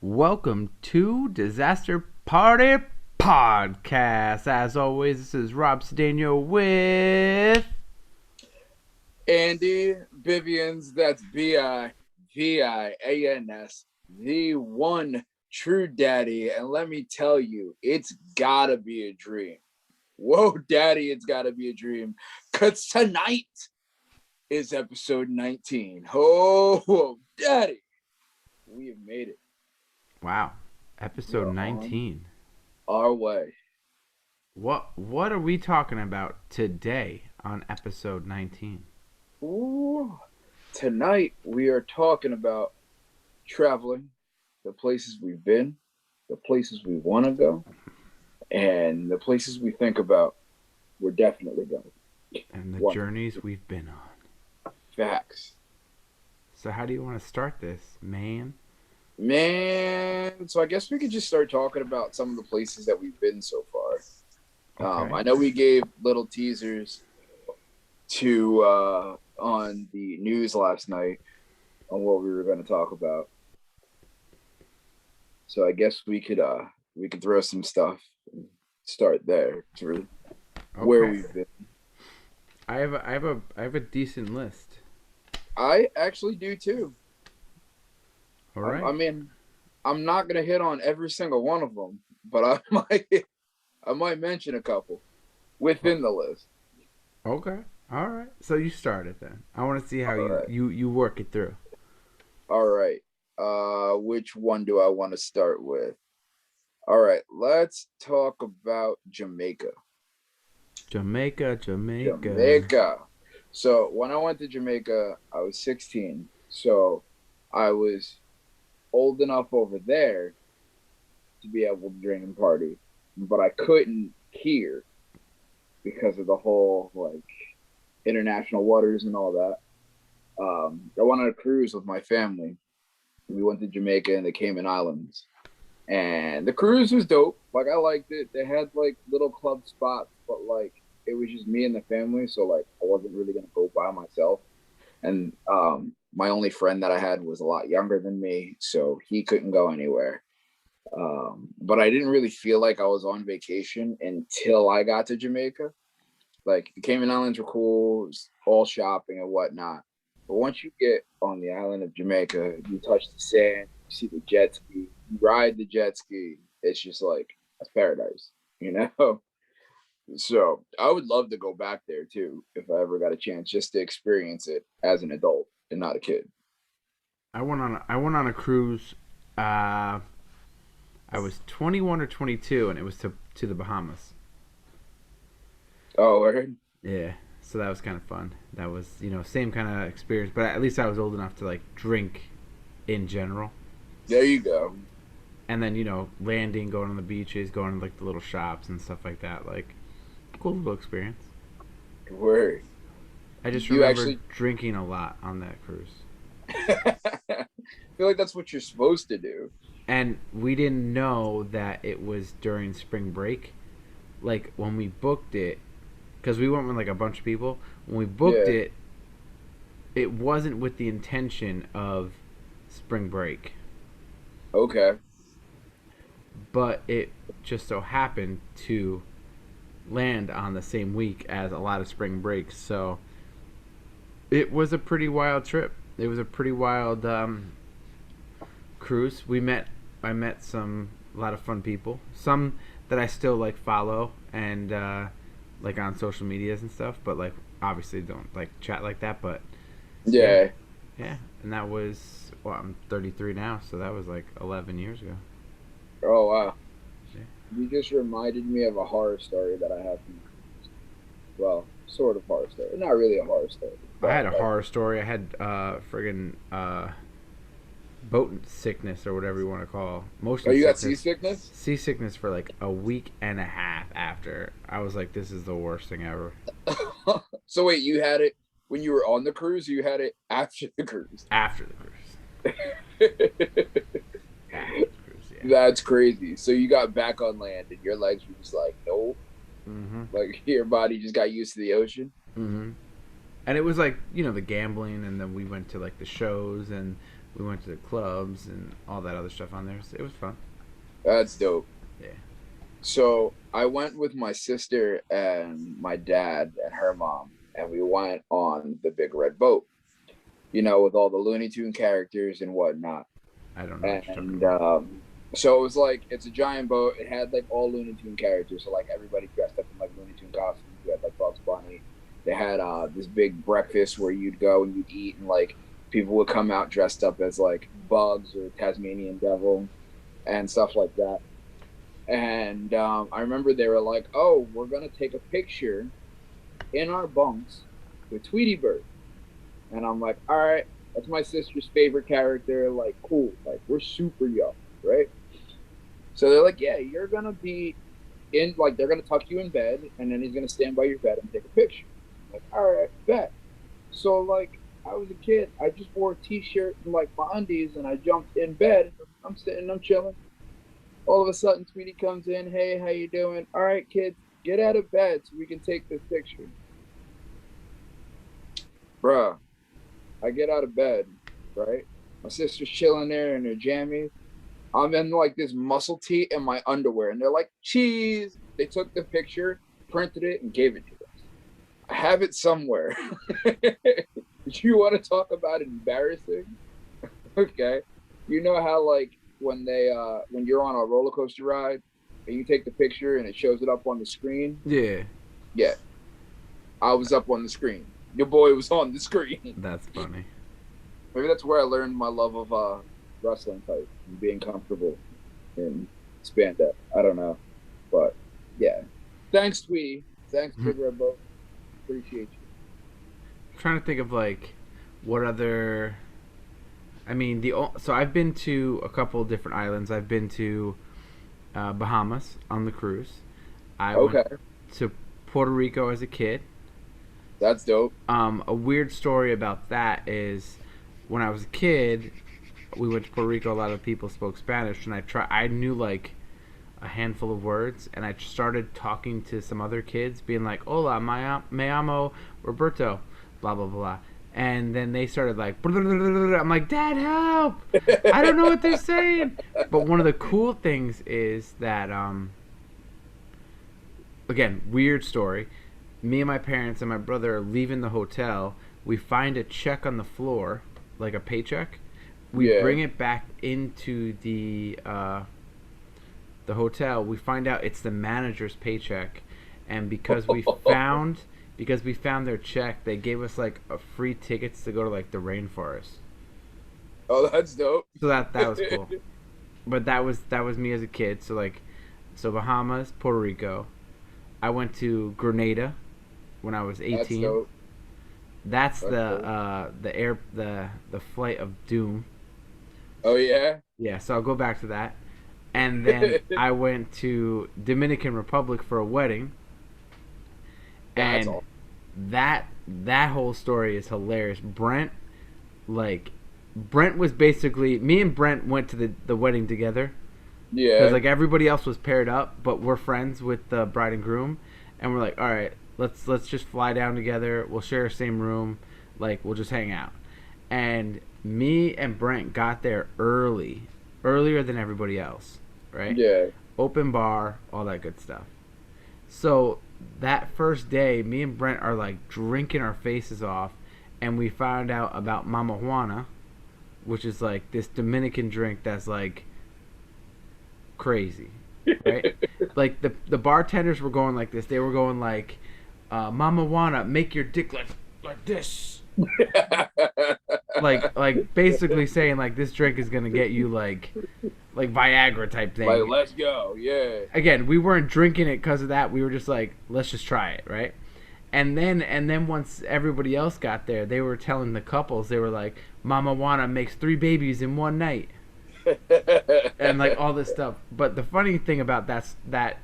Welcome to Disaster Party Podcast. As always, this is Rob Cedeno with Andy Vivians, that's Vivians, the one true daddy. And let me tell you, it's gotta be a dream. Whoa, daddy, it's gotta be a dream. Because tonight is episode 19. Oh, daddy, we have made it. wow, episode 19. Our way. What are we talking about today on episode 19? Ooh, tonight we are talking about traveling, the places we've been, the places we want to go, and the places we think about we're definitely going. And the journeys we've been on. Facts. So how do you want to start this, man? Man, so I guess we could just start talking about some of the places that we've been so far. Okay. I know we gave little teasers to on the news last night on what we were going to talk about. So I guess we could throw some stuff and start there to where we've been. I have a decent list. I actually do too. All right. I mean, I'm not gonna hit on every single one of them, but I might mention a couple within the list. Okay. All right. So you start it then. I want to see how you work it through. All right. Which one do I want to start with? All right, let's talk about Jamaica. Jamaica. So when I went to Jamaica, I was 16. So I was old enough over there to be able to drink and party, but I couldn't here because of the whole like international waters and all that. I went on a cruise with my family. We went to Jamaica and the Cayman Islands, and the cruise was dope. Like I liked it. They had like little club spots, but like it was just me and the family, so like I wasn't really gonna go by myself. And my only friend that I had was a lot younger than me, so he couldn't go anywhere. But I didn't really feel like I was on vacation until I got to Jamaica. Like the Cayman Islands were cool, it was all shopping and whatnot. But once you get on the island of Jamaica, you touch the sand, you see the jet ski, you ride the jet ski. It's just like it's paradise, you know? So I would love to go back there too if I ever got a chance, just to experience it as an adult and not a kid. I went on a cruise. I was 21 or 22, and it was to the Bahamas. Oh, word? Yeah, so that was kind of fun. That was same kind of experience, but at least I was old enough to like drink in general. There you go. And then landing, going on the beaches, going to like the little shops and stuff like that. Like cool little experience. Word. I just remember drinking a lot on that cruise. I feel like that's what you're supposed to do. And we didn't know that it was during spring break. Like when we booked it, because we went with like a bunch of people. When we booked it, it wasn't with the intention of spring break. Okay. But it just so happened to land on the same week as a lot of spring breaks, so it was a pretty wild trip. It was a pretty wild cruise. I met a lot of fun people, some that I still like follow and like on social medias and stuff, but like obviously don't like chat like that, but yeah. And that was I'm 33 now, so that was like 11 years ago. Oh wow. You just reminded me of a horror story that I have. Well, sort of horror story. Not really a horror story. I had a horror story. I had friggin' boat sickness or whatever you want to call. Motion you got sickness. seasickness? Seasickness for like a week and a half after. I was like, this is the worst thing ever. So wait, you had it when you were on the cruise, or you had it after the cruise? After the cruise. That's crazy. So you got back on land and your legs were just like, nope. Mm-hmm. Like your body just got used to the ocean. Mm-hmm. And it was like the gambling, and then we went to like the shows and We went to the clubs and all that other stuff on there. So it was fun. That's dope. Yeah. So I went with my sister and my dad and her mom, and we went on the big red boat, with all the Looney Tune characters and whatnot. I don't know what you're talking And about. so it was like it's a giant boat. It had like all Looney Tune characters, so like everybody dressed up in like Looney Tune costumes. You had like Bugs Bunny. They had this big breakfast where you'd go and you'd eat, and like people would come out dressed up as like Bugs or Tasmanian Devil and stuff like that. And I remember they were like, "Oh, we're gonna take a picture in our bunks with Tweety Bird," and I'm like, "All right, that's my sister's favorite character. Like, cool. Like, we're super young, right?" So they're like, "Yeah, you're gonna be in. Like, they're gonna tuck you in bed, and then he's gonna stand by your bed and take a picture." I'm like, all right, bet. So like, I was a kid. I just wore a t-shirt and like my undies, and I jumped in bed. I'm sitting, I'm chilling. All of a sudden, Tweety comes in. Hey, how you doing? All right, kids, get out of bed so we can take this picture. Bruh, I get out of bed, right? My sister's chilling there in her jammies. I'm in like this muscle tee and my underwear, and they're like, cheese. They took the picture, printed it, and gave it to us. I have it somewhere. You want to talk about embarrassing? Okay. You know how like when you're on a roller coaster ride and you take the picture and it shows it up on the screen? Yeah. Yeah, I was up on the screen. Your boy was on the screen. That's funny. Maybe that's where I learned my love of wrestling type and being comfortable in spandex. I don't know. But yeah. Thanks, Tweety. Thanks, Big Red Boat. Appreciate you. I'm trying to think of like what other. I mean, so I've been to a couple of different islands. I've been to Bahamas on the cruise. I went Okay. to Puerto Rico as a kid. That's dope. A weird story about that is when I was a kid, we went to Puerto Rico. A lot of people spoke Spanish, and I knew like a handful of words, and I started talking to some other kids, being like, "Hola, me llamo Roberto," blah blah blah, and then they started like, I'm like, "Dad, help! I don't know what they're saying." But one of the cool things is that, again, weird story. Me and my parents and my brother are leaving the hotel. We find a check on the floor, like a paycheck. We Yeah. bring it back into the hotel. We find out it's the manager's paycheck, and because we found their check, they gave us like a free tickets to go to like the rainforest. Oh, that's dope. So that was cool. But that was me as a kid. So like, so Bahamas, Puerto Rico. I went to Grenada when I was That's 18. dope. That's That's dope. the flight of doom. Oh yeah. Yeah, so I'll go back to that. And then I went to Dominican Republic for a wedding, That's and all. that whole story is hilarious. Like Brent was basically me and Brent went to the wedding together because Yeah. like everybody else was paired up, but we're friends with the bride and groom, and we're like, all right, let's just fly down together. We'll share the same room, like we'll just hang out. And me and Brent got there earlier than everybody else, right? Yeah. Open bar, all that good stuff. So that first day, me and Brent are like drinking our faces off, and we found out about Mama Juana, which is like this Dominican drink that's like crazy, right? Like the bartenders were going like this. They were going like, "Mama Juana, make your dick like this." Like basically saying like this drink is gonna get you like Viagra type Like, thing. let's go. Yeah. Again, we weren't drinking it because of that. We were just like, let's just try it, right? And then once everybody else got there, they were telling the couples, they were like, Mama Juana makes 3 babies in one night, and like all this stuff. But the funny thing about that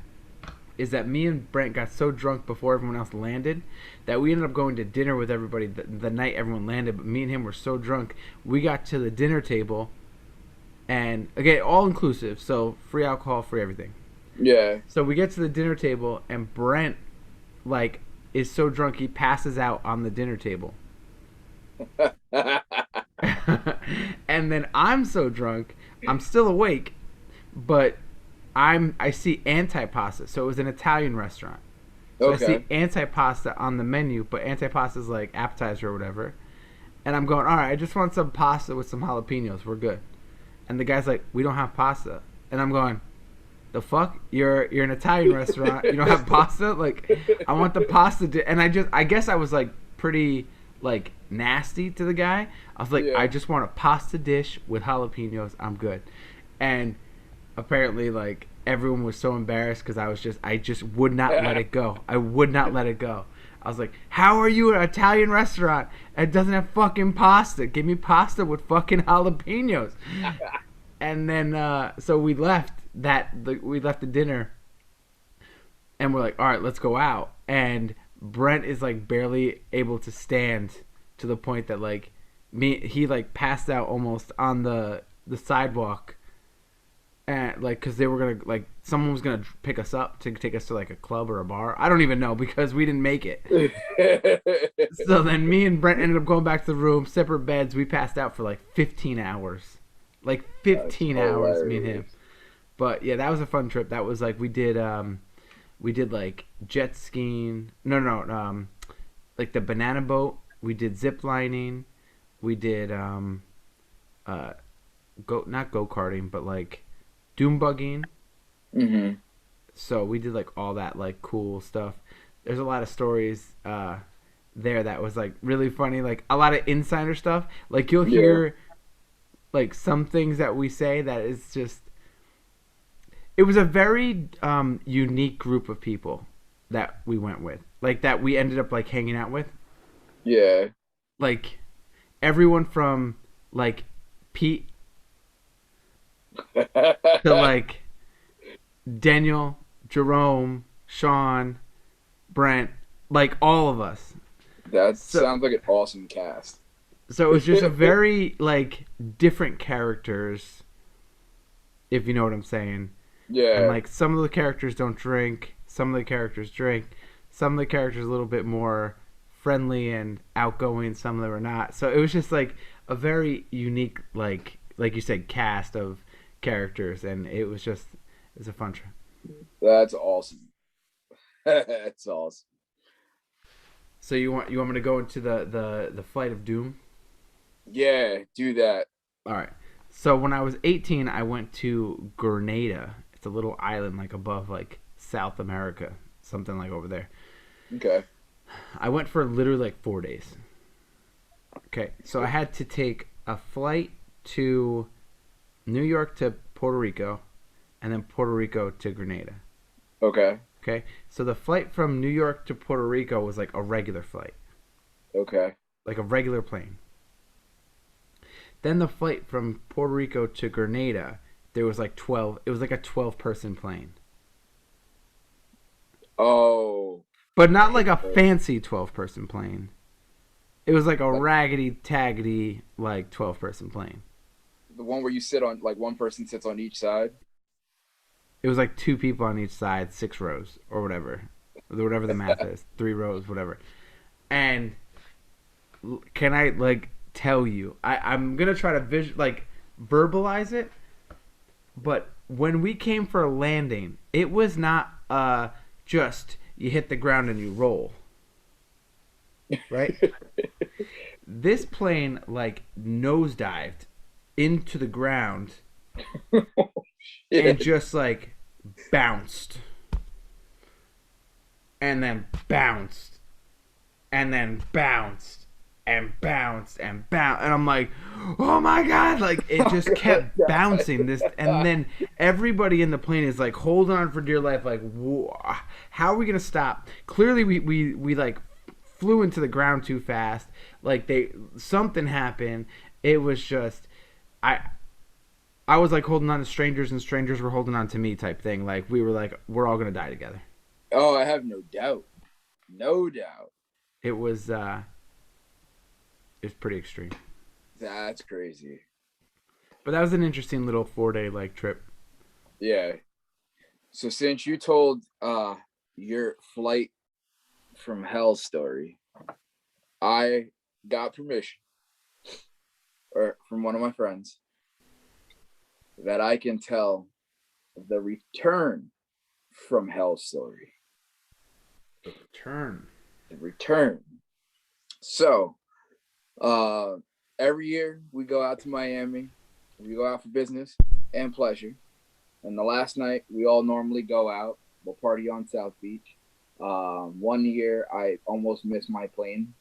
is that me and Brent got so drunk before everyone else landed that we ended up going to dinner with everybody the night everyone landed. But me and him were so drunk, we got to the dinner table, and again, all inclusive, so free alcohol, free everything. Yeah. So we get to the dinner table, and Brent like is so drunk he passes out on the dinner table. And then I'm so drunk, I'm still awake, but I see antipasta. So it was an Italian restaurant. So I see Okay. antipasta on the menu, but antipasta is like appetizer or whatever. And I'm going, all right, I just want some pasta with some jalapenos. We're good. And the guy's like, we don't have pasta. And I'm going, the fuck? You're an Italian restaurant. You don't have pasta? Like, I want the pasta. And I guess I was like pretty like nasty to the guy. I was like, I Yeah. just want a pasta dish with jalapenos. I'm good. And apparently, like everyone was so embarrassed because I just would not let it go. I would not let it go. I was like, how are you an Italian restaurant? It doesn't have fucking pasta. Give me pasta with fucking jalapenos. And then so we left the dinner and we're like, all right, let's go out. And Brent is like barely able to stand to the point that like he like passed out almost on the sidewalk. And like, cause they were gonna like someone was gonna pick us up to take us to like a club or a bar. I don't even know because we didn't make it. So then me and Brent ended up going back to the room, separate beds. We passed out for like 15 hours, like That's 15 hours, me and him. hilarious. But yeah, that was a fun trip. That was like we did like jet skiing. No, no, like the banana boat. We did zip lining. We did uh go not go karting, but like doom bugging. Hmm. So we did like all that like cool stuff. There's a lot of stories there that was like really funny. Like a lot of insider stuff. Like you'll Yeah. hear like some things that we say that is just it was a very unique group of people that we went with, like that we ended up like hanging out with, Yeah. like everyone from like Pete to like Daniel, Jerome, Sean, Brent, like all of us. That So sounds like an awesome cast. so it was just a very like different characters, if you know what I'm saying. And Yeah. like some of the characters don't drink, some of the characters drink, some of the characters a little bit more friendly and outgoing, some of them are not. So it was just like a very unique like you said cast of characters, and it was a fun trip. That's awesome. That's awesome. So you want me to go into the flight of doom? Yeah, do that. All right. So when I was 18, I went to Grenada. It's a little island like above like South America, something like over there. Okay. I went for literally like 4 days. Okay, so I had to take a flight to New York to Puerto Rico, and then Puerto Rico to Grenada. Okay. Okay, so the flight from New York to Puerto Rico was like a regular flight, Okay. like a regular plane. Then the flight from Puerto Rico to Grenada, there was like 12. It was like a 12-person plane, Oh, but I not like hate a those. fancy 12-person plane. It was like a Like raggedy taggedy like 12-person plane. the one where you sit on, like one person sits on each side. It was like two people on each side, 6 rows or whatever the math is, 3 rows, whatever. And can I like tell you? I'm gonna try to like verbalize it, but when we came for a landing, it was not just you hit the ground and you roll, right? This plane like nosedived into the ground and Shit. just like bounced and then bounced and then bounced and bounced and bounced, and I'm like, oh my god, like it Oh just my kept bouncing this, and then everybody in the plane is like holding on for dear life, like how are we gonna stop? Clearly we like flew into the ground too fast, like they something happened. It was just i I was like holding on to strangers and strangers were holding on to me type thing, like we were like we're all gonna die together. Oh, I have no doubt. No doubt. It was it's pretty extreme. That's crazy. But that was an interesting little 4 day like trip. Yeah. So since you told your flight from hell story, I got permission or from one of my friends that I can tell the return from hell story. The return. The return. So, uh, every year we go out to Miami. We go out for business and pleasure. And the last night we all normally go out. We'll party on South Beach. One year I almost missed my plane,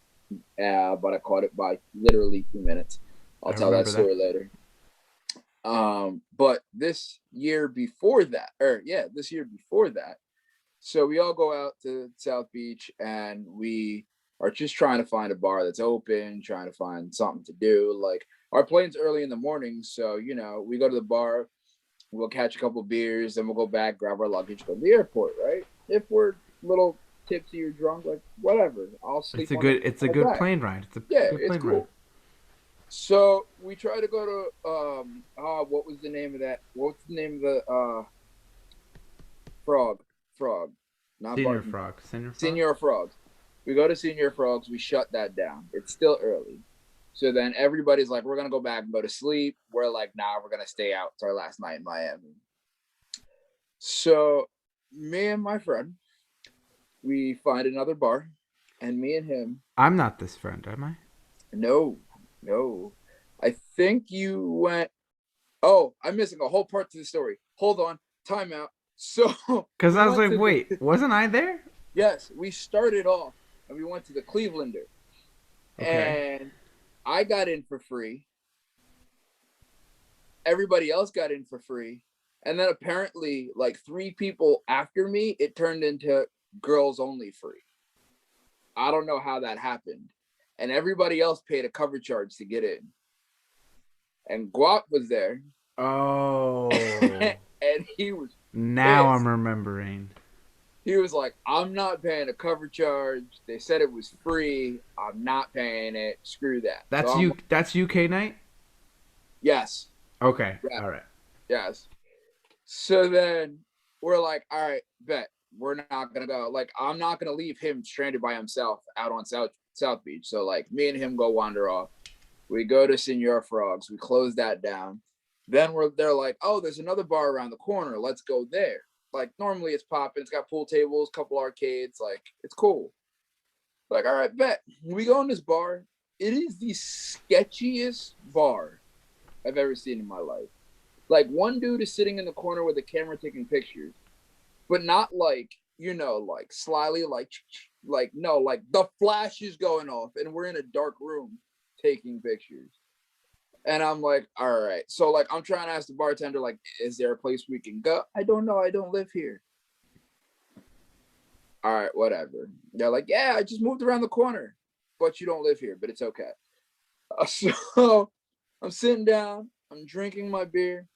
but I caught it by literally 2 minutes. I'll I tell that remember that. story later. But this year before that, or yeah, this year before that, so we all go out to South Beach and we are just trying to find a bar that's open, trying to find something to do. Like our plane's early in the morning, so we go to the bar, we'll catch a couple beers, then we'll go back, grab our luggage, go to the airport, right? If we're a little tipsy or drunk, like whatever, I'll sleep on the It's a flight good back. plane ride. It's a Yeah, good it's plane ride. cool. So we try to go to what was the name of that? What's the name of the frog? Frog, not Senior barking. frog. Senior frog. Senior Frogs. We go to Senior Frogs. We shut that down. It's still early. So then everybody's like, we're going to go back and go to sleep. We're like, nah, we're going to stay out. It's our last night in Miami. So me and my friend, we find another bar. And me and him, I'm not this friend, am I? no, no. I think you went, oh, I'm missing a whole part to the story. Hold on. Time out. So Because we I was went like, to wait, the, wasn't I there? yes, we started off and we went to the Clevelander. Okay. And I got in for free. Everybody else got in for free. And then apparently, like 3 people after me, it turned into girls only free. I don't know how that happened. And everybody else paid a cover charge to get in. And Guap was there. Oh. And he was Now I'm pissed. remembering. He was like, I'm not paying a cover charge. They said it was free. I'm not paying it. Screw that. So That's I'm you. like, That's UK night. yes. Okay. Yeah. All right. Yes. So then we're like, all right, bet we're not gonna go. Like, I'm not gonna leave him stranded by himself out on South Beach. So like, me and him go wander off. We go to Senor Frogs. We close that down. Then they're like, oh, there's another bar around the corner. Let's go there. Like normally it's popping. It's got pool tables, couple arcades. Like it's cool. Like all right, bet we go in this bar. It is the sketchiest bar I've ever seen in my life. Like one dude is sitting in the corner with a camera taking pictures, but not like like slyly, like no, like the flash is going off, and we're in a dark room taking pictures. And I'm like, all right. So like I'm trying to ask the bartender, like, is there a place we can go? I don't know. I don't live here. All right, whatever. They're like, yeah, I just moved around the corner, but you don't live here, but it's okay. So I'm sitting down, I'm drinking my beer,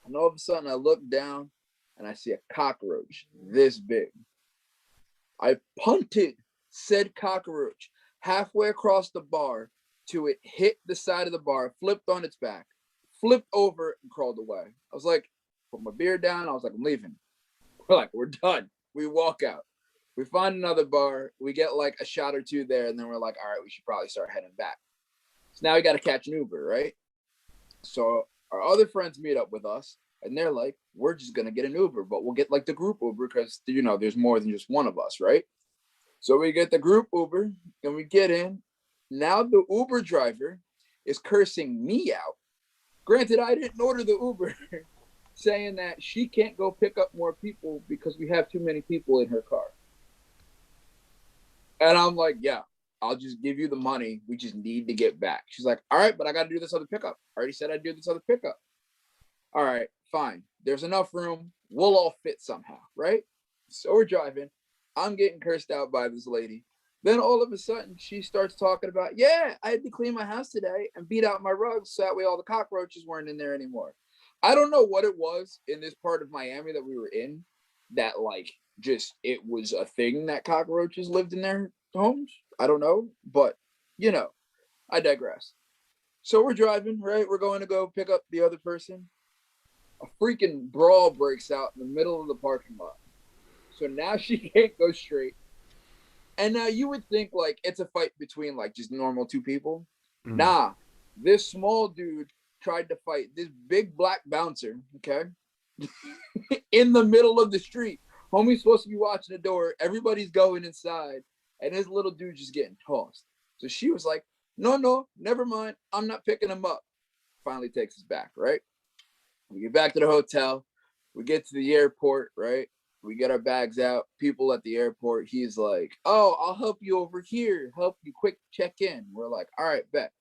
and all of a sudden I look down and I see a cockroach this big. I punted said cockroach halfway across the bar to it hit the side of the bar, flipped on its back, flipped over, and crawled away. I was like, put my beer down. I was like, I'm leaving. We're like, we're done. We walk out. We find another bar. We get like a shot or two there, and then we're like, all right, we should probably start heading back. So now we got to catch an Uber, right? So our other friends meet up with us, and they're like, we're just gonna get an Uber, but we'll get like the group Uber because there's more than just one of us, right? So we get the group Uber and we get in. Now the Uber driver is cursing me out. Granted, I didn't order the Uber, saying that she can't go pick up more people because we have too many people in her car. And I'm like, yeah, I'll just give you the money. We just need to get back. She's like, all right, but I got to do this other pickup. I already said I'd do this other pickup. All right, fine. There's enough room. We'll all fit somehow, right? So we're driving. I'm getting cursed out by this lady. Then all of a sudden, she starts talking about, yeah, I had to clean my house today and beat out my rugs so that way all the cockroaches weren't in there anymore. I don't know what it was in this part of Miami that we were in that, like, just it was a thing that cockroaches lived in their homes. I don't know, but, I digress. So we're driving, right? We're going to go pick up the other person. A freaking brawl breaks out in the middle of the parking lot. So now she can't go straight. And now you would think like it's a fight between like just normal two people. Mm. Nah, This small dude tried to fight this big black bouncer, okay, in the middle of the street. Homie's supposed to be watching the door. Everybody's going inside, and this little dude just getting tossed. So she was like, no, never mind. I'm not picking him up. Finally takes us back, right? We get back to the hotel. We get to the airport, right? We get our bags out. People at the airport. He's like, oh, I'll help you over here. Help you quick check in. We're like, all right, bet.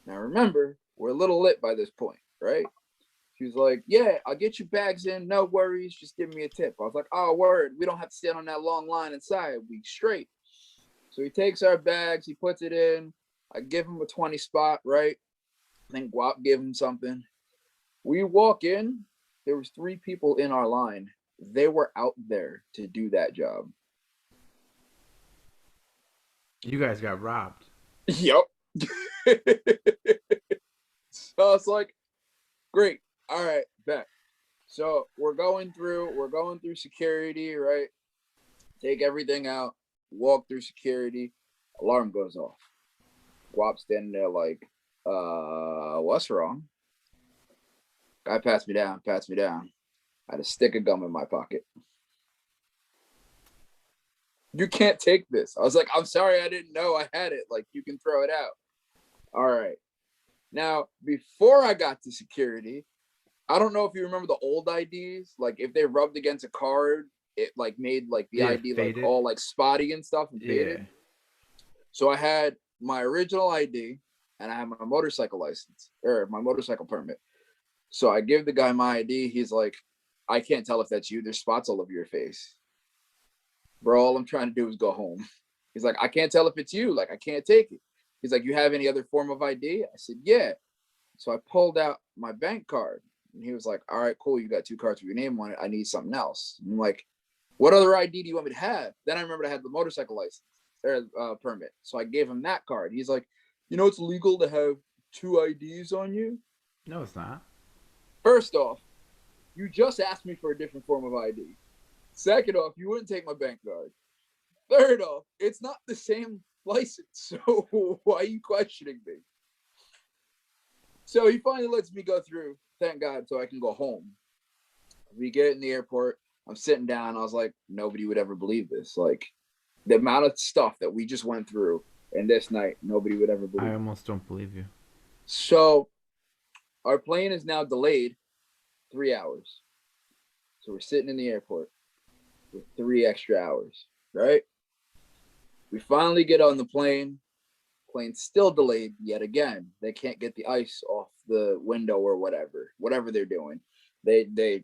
Now remember, we're a little lit by this point, right? She was like, yeah, I'll get your bags in. No worries. Just give me a tip. I was like, oh, word. We don't have to stand on that long line inside. We straight. So he takes our bags. He puts it in. I give him a 20 spot, right? I think Guap gave him something. We walk in. There was 3 people in our line. They were out there to do that job. You guys got robbed. Yep. So I was like, great. All right, bet. So we're going through security, right? Take everything out, walk through security, alarm goes off. Guap standing there like, what's wrong? Guy passed me down. I had a stick of gum in my pocket. You can't take this. I was like, I'm sorry, I didn't know I had it. Like, you can throw it out. All right. Now, before I got to security, I don't know if you remember the old IDs. Like, if they rubbed against a card, it like made like the ID faded. Like all like spotty and stuff and faded. So I had my original ID and I had my motorcycle license or my motorcycle permit. So I give the guy my ID. He's like, I can't tell if that's you. There's spots all over your face. Bro, all I'm trying to do is go home. He's like, I can't tell if it's you. Like, I can't take it. He's like, you have any other form of ID? I said, yeah. So I pulled out my bank card. And he was like, all right, cool. You got 2 cards with your name on it. I need something else. And I'm like, what other ID do you want me to have? Then I remembered I had the motorcycle license or permit. So I gave him that card. He's like, you know, it's legal to have 2 IDs on you. No, it's not. First off, you just asked me for a different form of ID. Second off, you wouldn't take my bank card. Third off, it's not the same license. So why are you questioning me? So he finally lets me go through. Thank God, so I can go home. We get in the airport. I'm sitting down. I was like, nobody would ever believe this. Like, the amount of stuff that we just went through in this night, nobody would ever believe. I almost don't believe you. So our plane is now delayed 3 hours. So we're sitting in the airport with 3 extra hours, right? We finally get on the plane. Plane's still delayed yet again. They can't get the ice off the window or whatever they're doing. They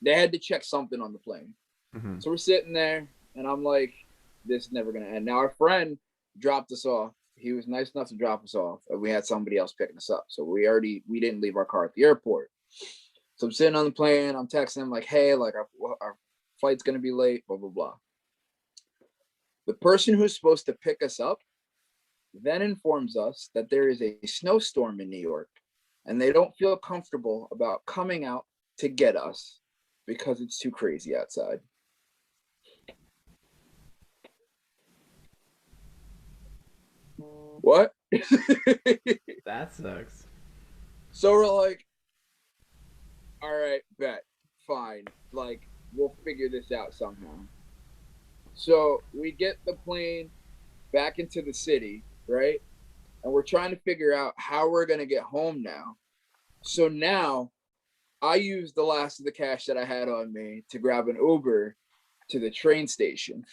had to check something on the plane. Mm-hmm. So we're sitting there, and I'm like, this is never gonna end. Now our friend dropped us off. He was nice enough to drop us off, and we had somebody else picking us up. So we didn't leave our car at the airport. So I'm sitting on the plane. I'm texting him like, hey, like our flight's gonna be late. Blah blah blah. The person who's supposed to pick us up then informs us that there is a snowstorm in New York and they don't feel comfortable about coming out to get us because it's too crazy outside. What? That sucks. So we're like, all right, bet, fine. Like, we'll figure this out somehow. So we get the plane back into the city, right? And we're trying to figure out how we're going to get home now. So now I used the last of the cash that I had on me to grab an Uber to the train station.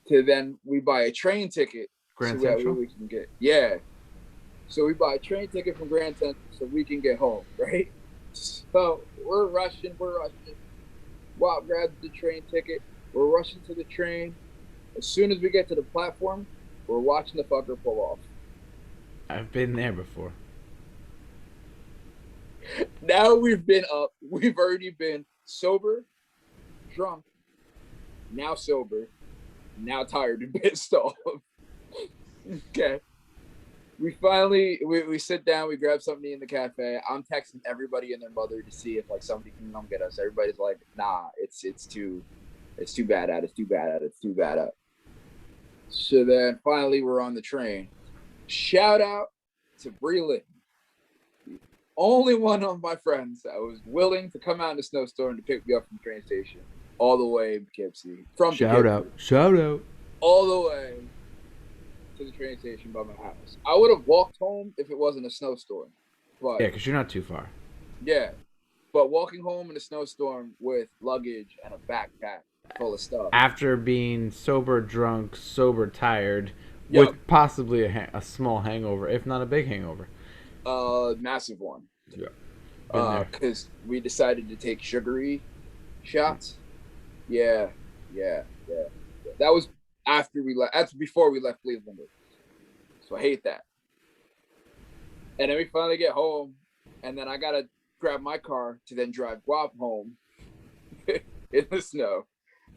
To then we buy a train ticket. Grand so Central? we can get, yeah. So we buy a train ticket from Grand Central so we can get home, right? So we're rushing. Walt grabs the train ticket. We're rushing to the train. As soon as we get to the platform, we're watching the fucker pull off. I've been there before. Now we've been up. We've already been sober, drunk, now sober, now tired and pissed off. Okay. We sit down, we grab something to eat in the cafe. I'm texting everybody and their mother to see if like somebody can come get us. Everybody's like, nah, it's too bad at it. So then finally we're on the train. Shout out to Breland, the only one of my friends that was willing to come out in a snowstorm to pick me up from the train station all the way in Poughkeepsie, from Shout out. Poughkeepsie, Shout out. all the way to the train station by my house. I would have walked home if it wasn't a snowstorm. Yeah, But because you're not too far. yeah, but walking home in a snowstorm with luggage and a backpack full of stuff. After being sober, drunk, sober, tired, Yep, with possibly a small hangover, if not a big hangover. massive one. Yeah. Been there. Because we decided to take sugary shots. Yeah, yeah. That was after we left. That's before we left Cleveland. So I hate that. And then we finally get home, and then I gotta grab my car to then drive Guap home in the snow.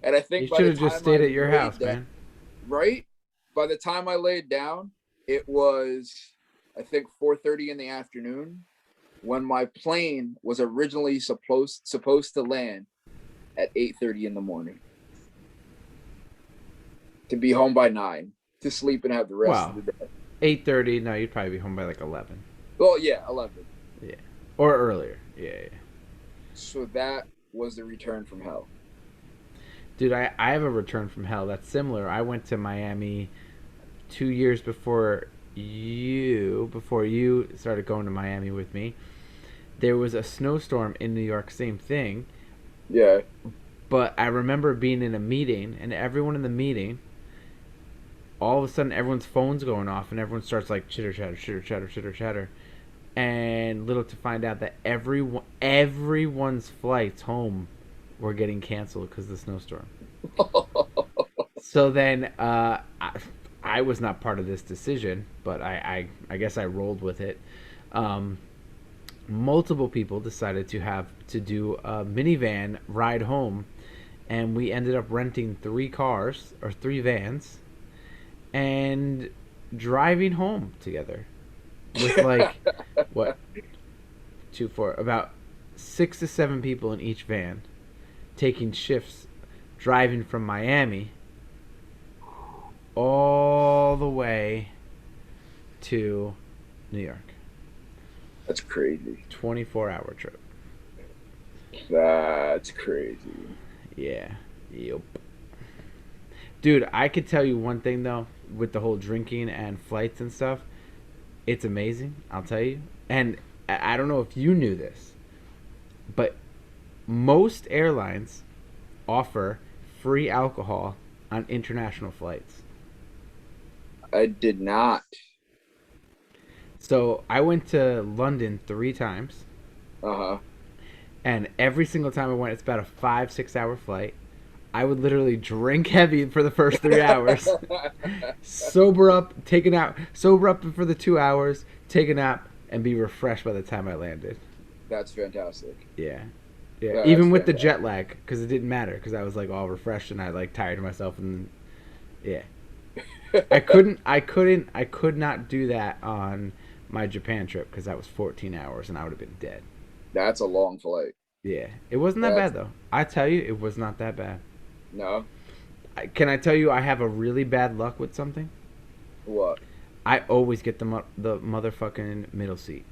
And I You think by should the have just time I stayed at your laid house, down, man. right? By the time I laid down, it was I think 4:30 in the afternoon when my plane was originally supposed to land at 8:30 in the morning to be home by 9 to sleep and have the rest of Wow. the day. 8:30. No, you'd probably be home by like 11. Well, yeah, 11. Yeah. Or earlier. Yeah. So that was the return from hell. Dude, I have a return from hell that's similar. I went to Miami 2 years before you started going to Miami with me. There was a snowstorm in New York, same thing. Yeah. But I remember being in a meeting, and everyone in the meeting, all of a sudden, everyone's phone's going off, and everyone starts like chitter chatter, chitter chatter, chitter chatter. And little to find out that everyone's flights home were getting canceled because of the snowstorm. So then I was not part of this decision, but I guess I rolled with it. Multiple people decided to do a minivan ride home, and we ended up renting 3 cars or 3 vans and driving home together with like what 2 4 about 6 to 7 people in each van, taking shifts, driving from Miami all the way to New York. That's crazy. 24-hour trip. That's crazy. Yeah. Yep. Dude, I could tell you one thing though, with the whole drinking and flights and stuff. It's amazing, I'll tell you. And I don't know if you knew this, but most airlines offer free alcohol on international flights. I did not. So I went to London 3 times, Uh and every single time I went, it's about a 5-6 hour flight. I would literally drink heavy for the first 3 hours, huh. sober up, take a nap, sober up for the 2 hours, take a nap, and be refreshed by the time I landed. That's fantastic. Yeah, yeah. That's Even with the fantastic. jet lag, because it didn't matter, because I was like all refreshed and I like tired of myself, and yeah, I could not do that on my Japan trip because that was 14 hours and I would have been dead. That's a long flight. Yeah, it wasn't that That's bad though. I tell you, it was not that bad. no. Can I tell you, I have a really bad luck with something. What? I always get the motherfucking middle seat.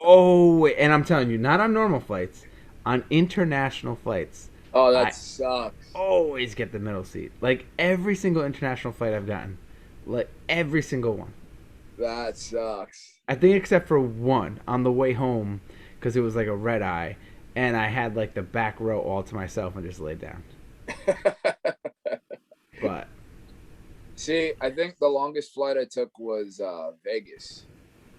Oh, and I'm telling you, not on normal flights, on international flights, Oh, I that sucks. always get the middle seat. Like every single international flight I've gotten, like every single one. That sucks. I think except for one on the way home, because it was like a red eye, and I had like the back row all to myself and just laid down. But See, I think the longest flight I took was Vegas,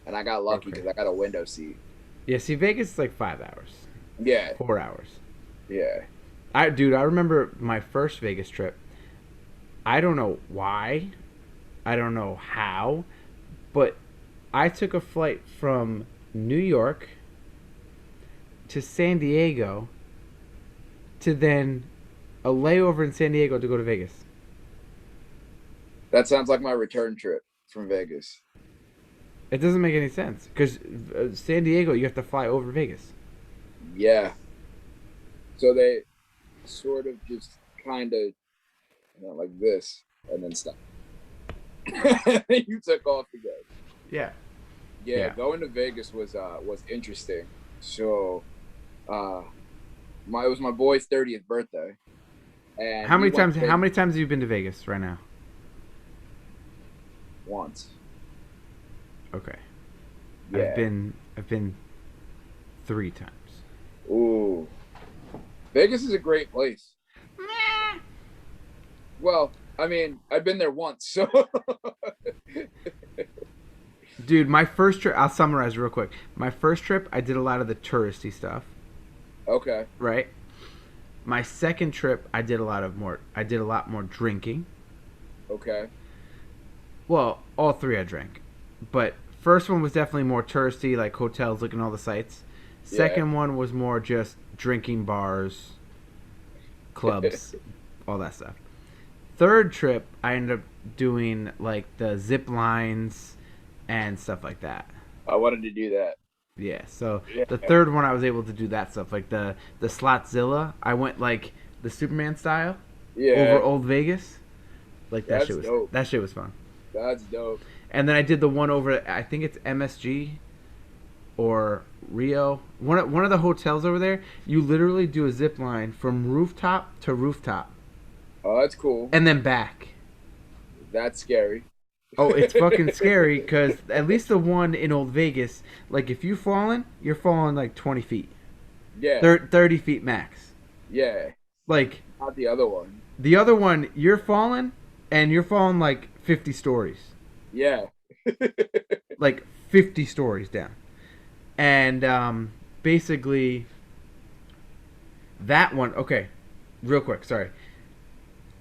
and I got lucky okay, because I got a window seat. yeah. See, Vegas is like 5 hours, Yeah, 4 hours. yeah. I remember my first Vegas trip. I don't know why, I don't know how, but I took a flight from New York to San Diego to then a layover in San Diego to go to Vegas. That sounds like my return trip from Vegas. It doesn't make any sense because San Diego you have to fly over Vegas. Yeah. So they sort of just kind of like this and then stop. You took off again. Yeah. Yeah, Yeah. going to Vegas was interesting. So uh my it was my boy's 30th birthday, and How we many went times? to How Vegas many times have you been to Vegas right now? once. Okay. I've Yeah. been. I've been 3 times. Ooh, Vegas is a great place. Well, I mean, I've been there once, so Dude, my first trip. I'll summarize real quick. My first trip, I did a lot of the touristy stuff. okay, Right. My second trip, I did a lot of more. I did a lot more drinking. okay, Well, all three I drank, but first one was definitely more touristy, like hotels, looking at all the sights. yeah. Second one was more just drinking bars, clubs, all that stuff. Third trip, I ended up doing like the zip lines and stuff like that. I wanted to do that. Yeah, so Yeah, the third one I was able to do that stuff like the Slotzilla. I went like the Superman style over yeah. Old Vegas. Like That's dope. that shit was fun. That's dope. And then I did the one over. I think it's MSG or Rio. One of the hotels over there. You literally do a zip line from rooftop to rooftop, Oh, that's cool. and then back. That's scary. Oh, it's fucking scary because at least the one in Old Vegas, like if you falling, you're falling like 20 feet, Yeah, 30 feet max. yeah. Like Not the other one. the other one, you're falling, and you're falling like 50 stories, Yeah. like 50 stories down, and basically that one. Okay, real quick, sorry.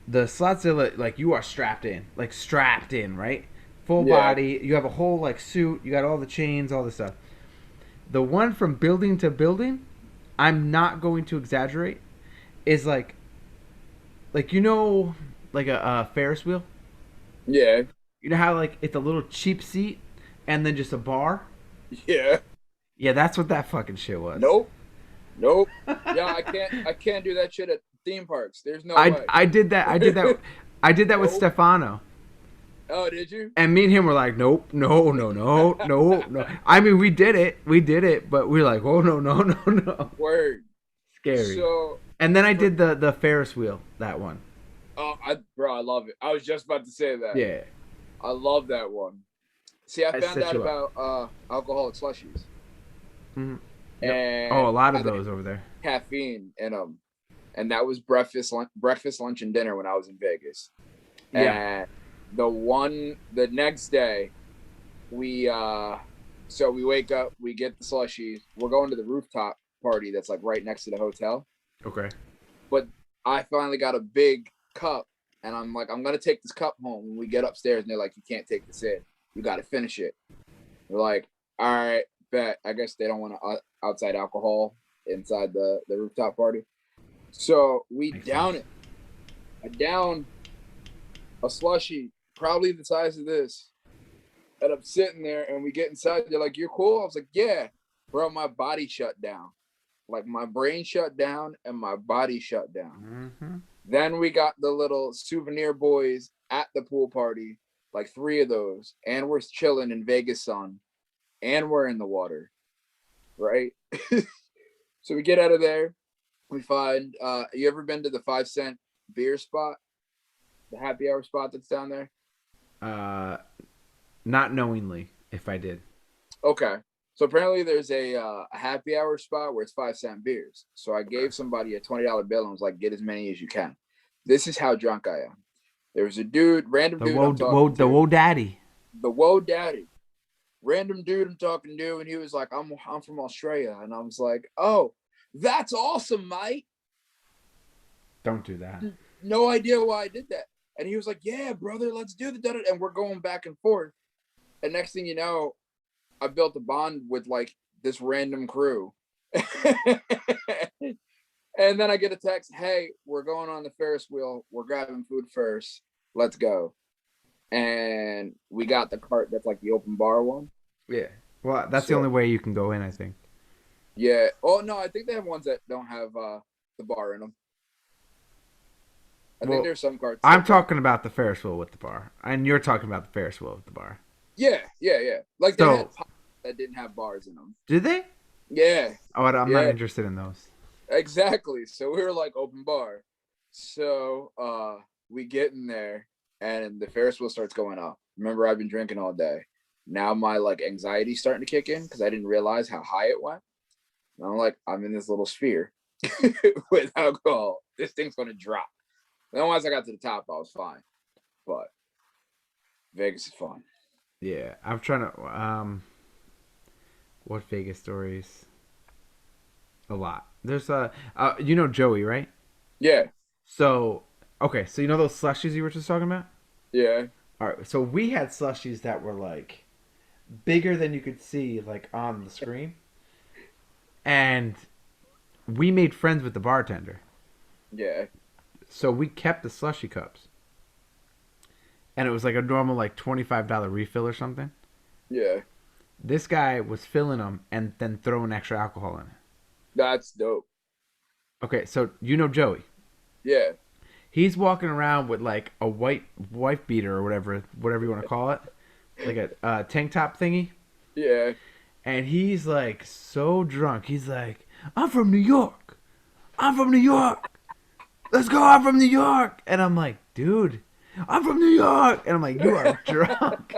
The Slotzilla, like you are strapped in, right? Full Yeah. body. You have a whole like suit. You got all the chains, all the stuff. The one from building to building, I'm not going to exaggerate, is like like a Ferris wheel. Yeah. You know how like it's a little cheap seat and then just a bar. Yeah. Yeah, that's what that fucking shit was. Nope. Nope. Yeah, I can't do that shit at theme parks. There's no way. I did that. I did that with Nope. Stefano. Oh, did you? And me and him were like, nope, no, no, no, no, no. I mean, we did it, but we are like, oh no, no, no, no, Word. scary. So And then I for did the Ferris wheel, that one. oh I love it. I was just about to say that. Yeah, I love that one. See, I I found set out you up. about alcoholic slushies Hmm. Yep. Oh, a and lot of how they those over there. have caffeine in them. And that was breakfast, lunch, and dinner when I was in Vegas. Yeah. And the next day, we so we wake up, we get the slushies, we're going to the rooftop party that's like right next to the hotel. Okay. But I finally got a big cup, and I'm like, I'm gonna take this cup home. When we get upstairs, and they're like, you can't take this in, you got to finish it. We're like, all right, bet. I guess they don't want outside alcohol inside the rooftop party. So we Makes down sense. it. I down a slushy, probably the size of this. And I'm sitting there, and we get inside. They're like, "You're cool." I was like, "Yeah, bro." My body shut down. Like my brain shut down, and my body shut down. Mm-hmm. Then we got the little souvenir boys at the pool party, like three of those, and we're chilling in Vegas sun, and we're in the water, right? So we get out of there. We find. You ever been to the 5 cent beer spot, the happy hour spot that's down there? Uh, Not knowingly, if I did. Okay. So apparently there's a happy hour spot where it's 5 cent beers. So I Okay. gave somebody a $20 bill and was like, get as many as you can. This is how drunk I am. There was a dude, random dude I'm talking The to, woe daddy. the Whoa Daddy, random dude I'm talking to, and he was like, I'm from Australia. And I was like, oh, that's awesome, mate. Don't do that. No idea why I did that. And he was like, yeah, brother, let's do the. And we're going back and forth. And next thing you know, I built a bond with like this random crew. And then I get a text, hey, we're going on the Ferris wheel. We're grabbing food first. Let's go. And we got the cart that's like the open bar one. Yeah. Well, that's the So only way you can go in, I think. yeah. Oh no, I think they have ones that don't have the bar in them. I think Well, there's some carts I'm that don't. talking about the Ferris wheel with the bar, and you're talking about the Ferris wheel with the bar. Yeah, yeah, yeah. Like they So, had pops that didn't have bars in them. did they? Yeah, Oh, I'm not yeah, interested in those. exactly. So we were like open bar. So we get in there and the Ferris wheel starts going up. Remember, I've been drinking all day. Now my like anxiety starting to kick in because I didn't realize how high it went. And I'm like, I'm in this little sphere with alcohol. This thing's gonna drop. Then once I got to the top, I was fine. But Vegas is fun. Yeah, I'm trying to. What Vegas stories? A lot. There's you know Joey, right? Yeah, So, okay, so you know those slushies you were just talking about? yeah, All right, so we had slushies that were like bigger than you could see, like on the screen, and we made friends with the bartender. yeah. So we kept the slushy cups, and it was like a normal like $25 refill or something. Yeah, This guy was filling them and then throwing extra alcohol in it. that's dope. Okay, so you know Joey. Yeah, He's walking around with like a white wife beater or whatever you want to call it, like a tank top thingy, yeah. and he's like so drunk. He's like, "I'm from New York. I'm from New York. Let's go. I'm from New York." And I'm like, "Dude, I'm from New York." And I'm like, "You are drunk."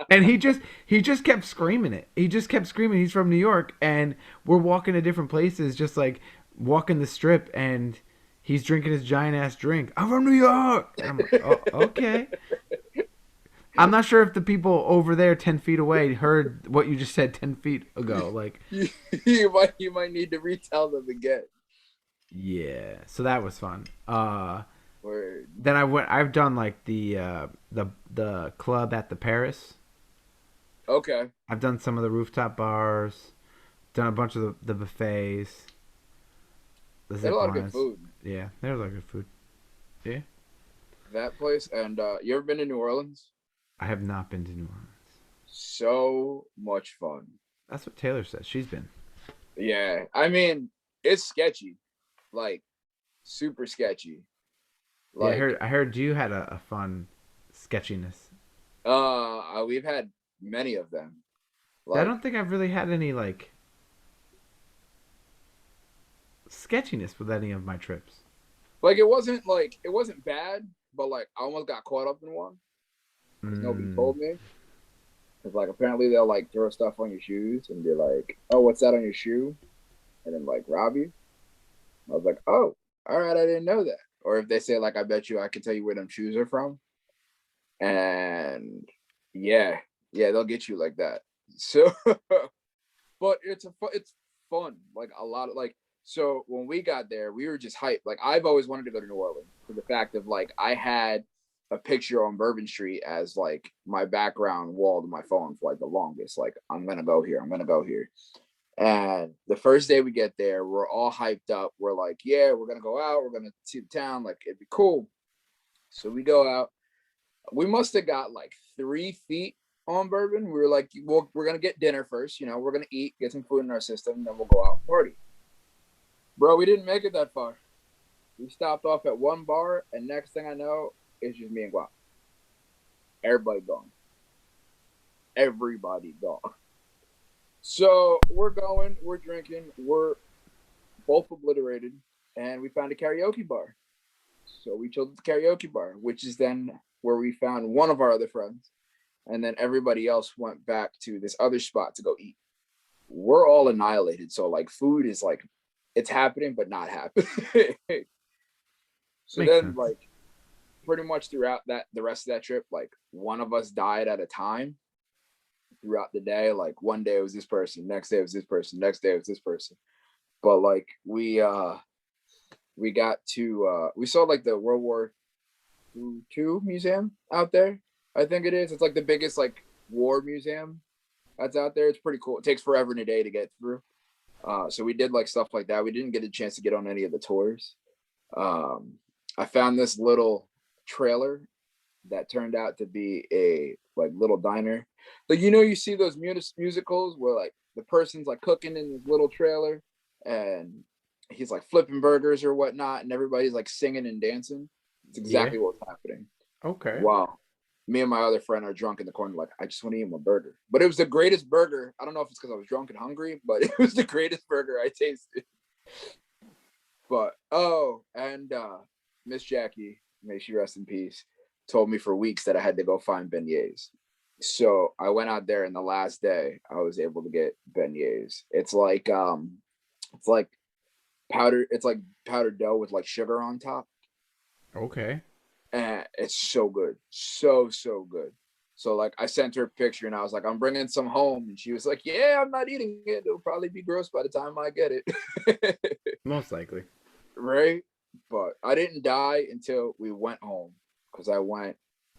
And he just kept screaming it. He just kept screaming he's from New York, and we're walking to different places, just like walking the strip, and he's drinking his giant ass drink. I'm from New York, and I'm like, oh, okay. I'm not sure if the people over there 10 feet away heard what you just said 10 feet ago. Like, you, you might need to retell them again. yeah. So that was fun. Word. Then I went. I've done like the club at the Paris. Okay. I've done some of the rooftop bars. Done a bunch of the buffets. The They had a zip lot of good lines. food. Yeah, there's like good food. Yeah. That place. And you ever been to New Orleans? I have not been to New Orleans. So much fun. That's what Taylor says. She's been. Yeah. I mean, it's sketchy. Like super sketchy. Yeah, Like I heard you had a fun sketchiness. we've had many of them. I Like don't think I've really had any like sketchiness with any of my trips. it wasn't bad, but like I almost got caught up in one because nobody Mm, told me. Because like apparently they'll like throw stuff on your shoes and be like, "Oh, what's that on your shoe?" And then like rob you. I was like, "Oh, all right, I didn't know that." Or if they say like, "I bet you I can tell you where them shoes are from," and yeah, yeah, they'll get you like that. So, but it's fun. Like a lot of like so when we got there, we were just hyped. Like I've always wanted to go to New Orleans for the fact of like I had a picture on Bourbon Street as like my background wall to my phone for like the longest. Like I'm gonna go here. I'm gonna go here. And the first day we get there, we're all hyped up. We're like, yeah, we're gonna go out. We're gonna see the town. Like it'd be cool. So we go out. We must have got like 3 feet on Bourbon. We were like, well, we're gonna get dinner first. We're gonna eat, get some food in our system, then we'll go out and party. Bro, we didn't make it that far. We stopped off at one bar, and next thing I know, it's just me and Guap. Everybody gone. Everybody gone. So we're going, we're drinking, we're both obliterated, and we found a karaoke bar. So we chilled at the karaoke bar, which is then where we found one of our other friends. And then everybody else went back to this other spot to go eat. We're all annihilated. So like food is like it's happening but not happening. So makes then sense. like pretty much throughout that the rest of that trip, like one of us died at a time throughout the day. Like one day it was this person, next day it was this person, next day it was this person. But like we got to we saw like the World War II museum out there. I think it is. It's like the biggest like war museum that's out there. It's pretty cool. It takes forever and a day to get through. So we did like stuff like that. We didn't get a chance to get on any of the tours. Um, I found this little trailer that turned out to be a like little diner. Like you see those musicals where like the person's like cooking in this little trailer, and he's like flipping burgers or whatnot, and everybody's like singing and dancing. It's Yeah. exactly what's happening. Okay. Wow. Me and my other friend are drunk in the corner, like, I just want to eat my burger. But it was the greatest burger. I don't know if it's because I was drunk and hungry, but it was the greatest burger I tasted. But and Miss Jackie, may she rest in peace, told me for weeks that I had to go find beignets. So I went out there, and the last day I was able to get beignets. It's like it's like powdered dough with like sugar on top. Okay. And it's so good. So good. So like I sent her a picture and I was like, I'm bringing some home. And she was like, yeah, I'm not eating it. It'll probably be gross by the time I get it. Most likely. Right? But I didn't die until we went home because I went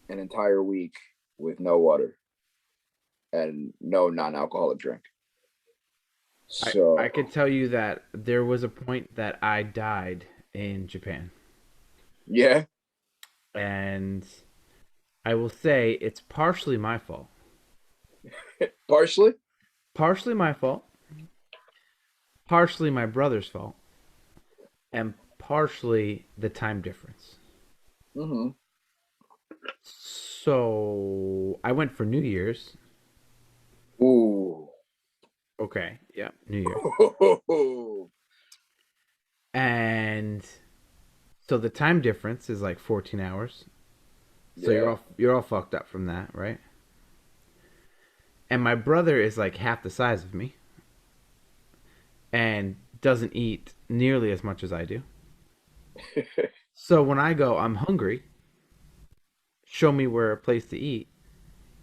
an entire week with no water and no non-alcoholic drink. I So could tell you that there was a point that I died in Japan. yeah, And I will say it's partially my fault. partially. Partially my fault, partially my brother's fault, and partially the time difference. Mm-hmm. So I went for New Year's. Ooh. Okay, yeah, New Year's. And so the time difference is like 14 hours. So Yeah. you're all fucked up from that, right? And my brother is like half the size of me and doesn't eat nearly as much as I do. So when I go, I'm hungry, show me where a place to eat,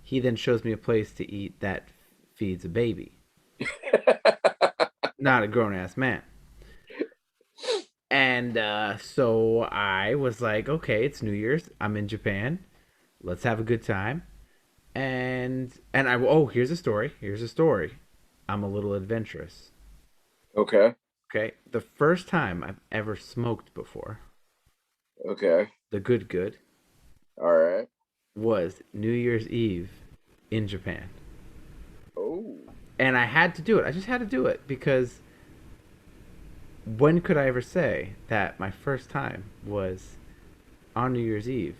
he then shows me a place to eat that feeds a baby, not a grown ass man. And so I was like, okay, it's New Year's. I'm in Japan. Let's have a good time. And I oh, here's a story. Here's a story. I'm a little adventurous. Okay. Okay, the first time I've ever smoked before, Okay. the good, All right. was New Year's Eve in Japan. Oh. And I had to do it. I just had to do it because when could I ever say that my first time was on New Year's Eve,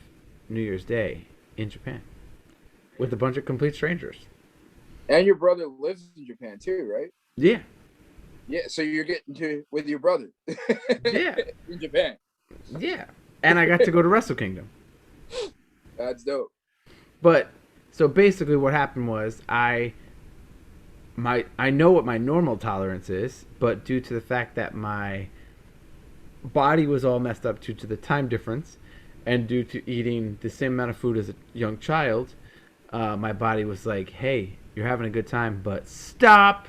New Year's Day in Japan with a bunch of complete strangers? And your brother lives in Japan too, right? Yeah, Yeah, so you're getting to with your brother yeah, in Japan. yeah. And I got to go to Wrestle Kingdom. That's dope. But so basically, what happened was I know what my normal tolerance is, but due to the fact that my body was all messed up due to the time difference, and due to eating the same amount of food as a young child, my body was like, "Hey, you're having a good time, but stop."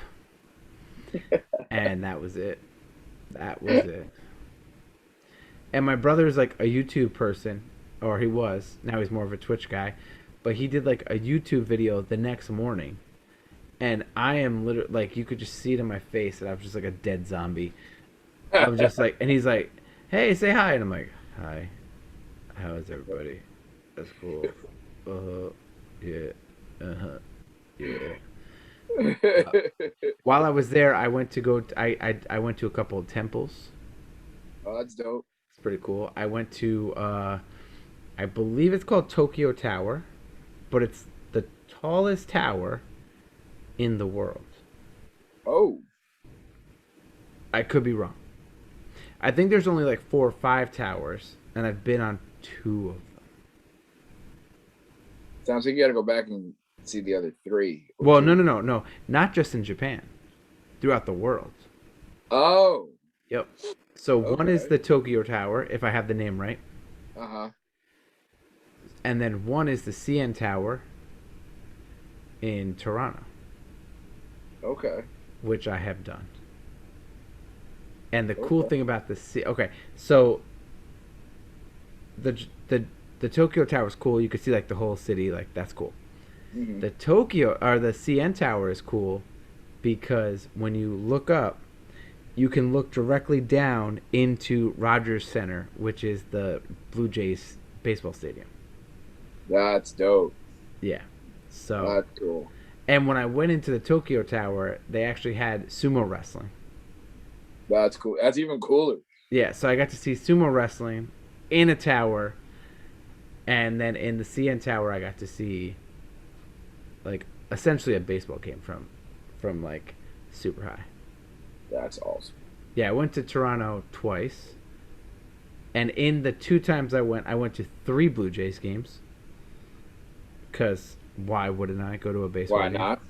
And that was it. That was it. And my brother is like a YouTube person, or he was. Now he's more of a Twitch guy, but he did like a YouTube video the next morning, and I am literally like, you could just see it in my face that I was just like a dead zombie. I was just like, and he's like, "Hey, say hi," and I'm like, "Hi, how is everybody? That's cool. Yeah, yeah." While I was there, I went to go. I went to a couple of temples. Oh, that's dope. It's pretty cool. I went to I believe it's called Tokyo Tower, but it's the tallest tower in the world. Oh, I could be wrong. I think there's only like 4 or 5 towers, and I've been on 2 of them. sounds like you got to go back and see the other three or Well, no, two. no, no, no, not just in Japan, throughout the world. Oh, Yep. So one is okay. the Tokyo Tower, if I have the name right, Uh huh. and then one is the CN Tower in Toronto, Okay. which I have done. And the cool Okay. thing about the okay, so the the the Tokyo Tower is cool. You could see like the whole city, like that's cool. Hmm. The Tokyo or the CN Tower is cool because when you look up, you can look directly down into Rogers Center, which is the Blue Jays baseball stadium. That's dope. Yeah. So, That's cool. and when I went into the Tokyo Tower, they actually had sumo wrestling. That's cool. That's even cooler. Yeah, so I got to see sumo wrestling in a tower, and then in the CN Tower, I got to see like essentially a baseball game from like super high. That's awesome. Yeah, I went to Toronto twice, and in the two times I went to three Blue Jays games. Cause why wouldn't I go to a baseball Why game? not?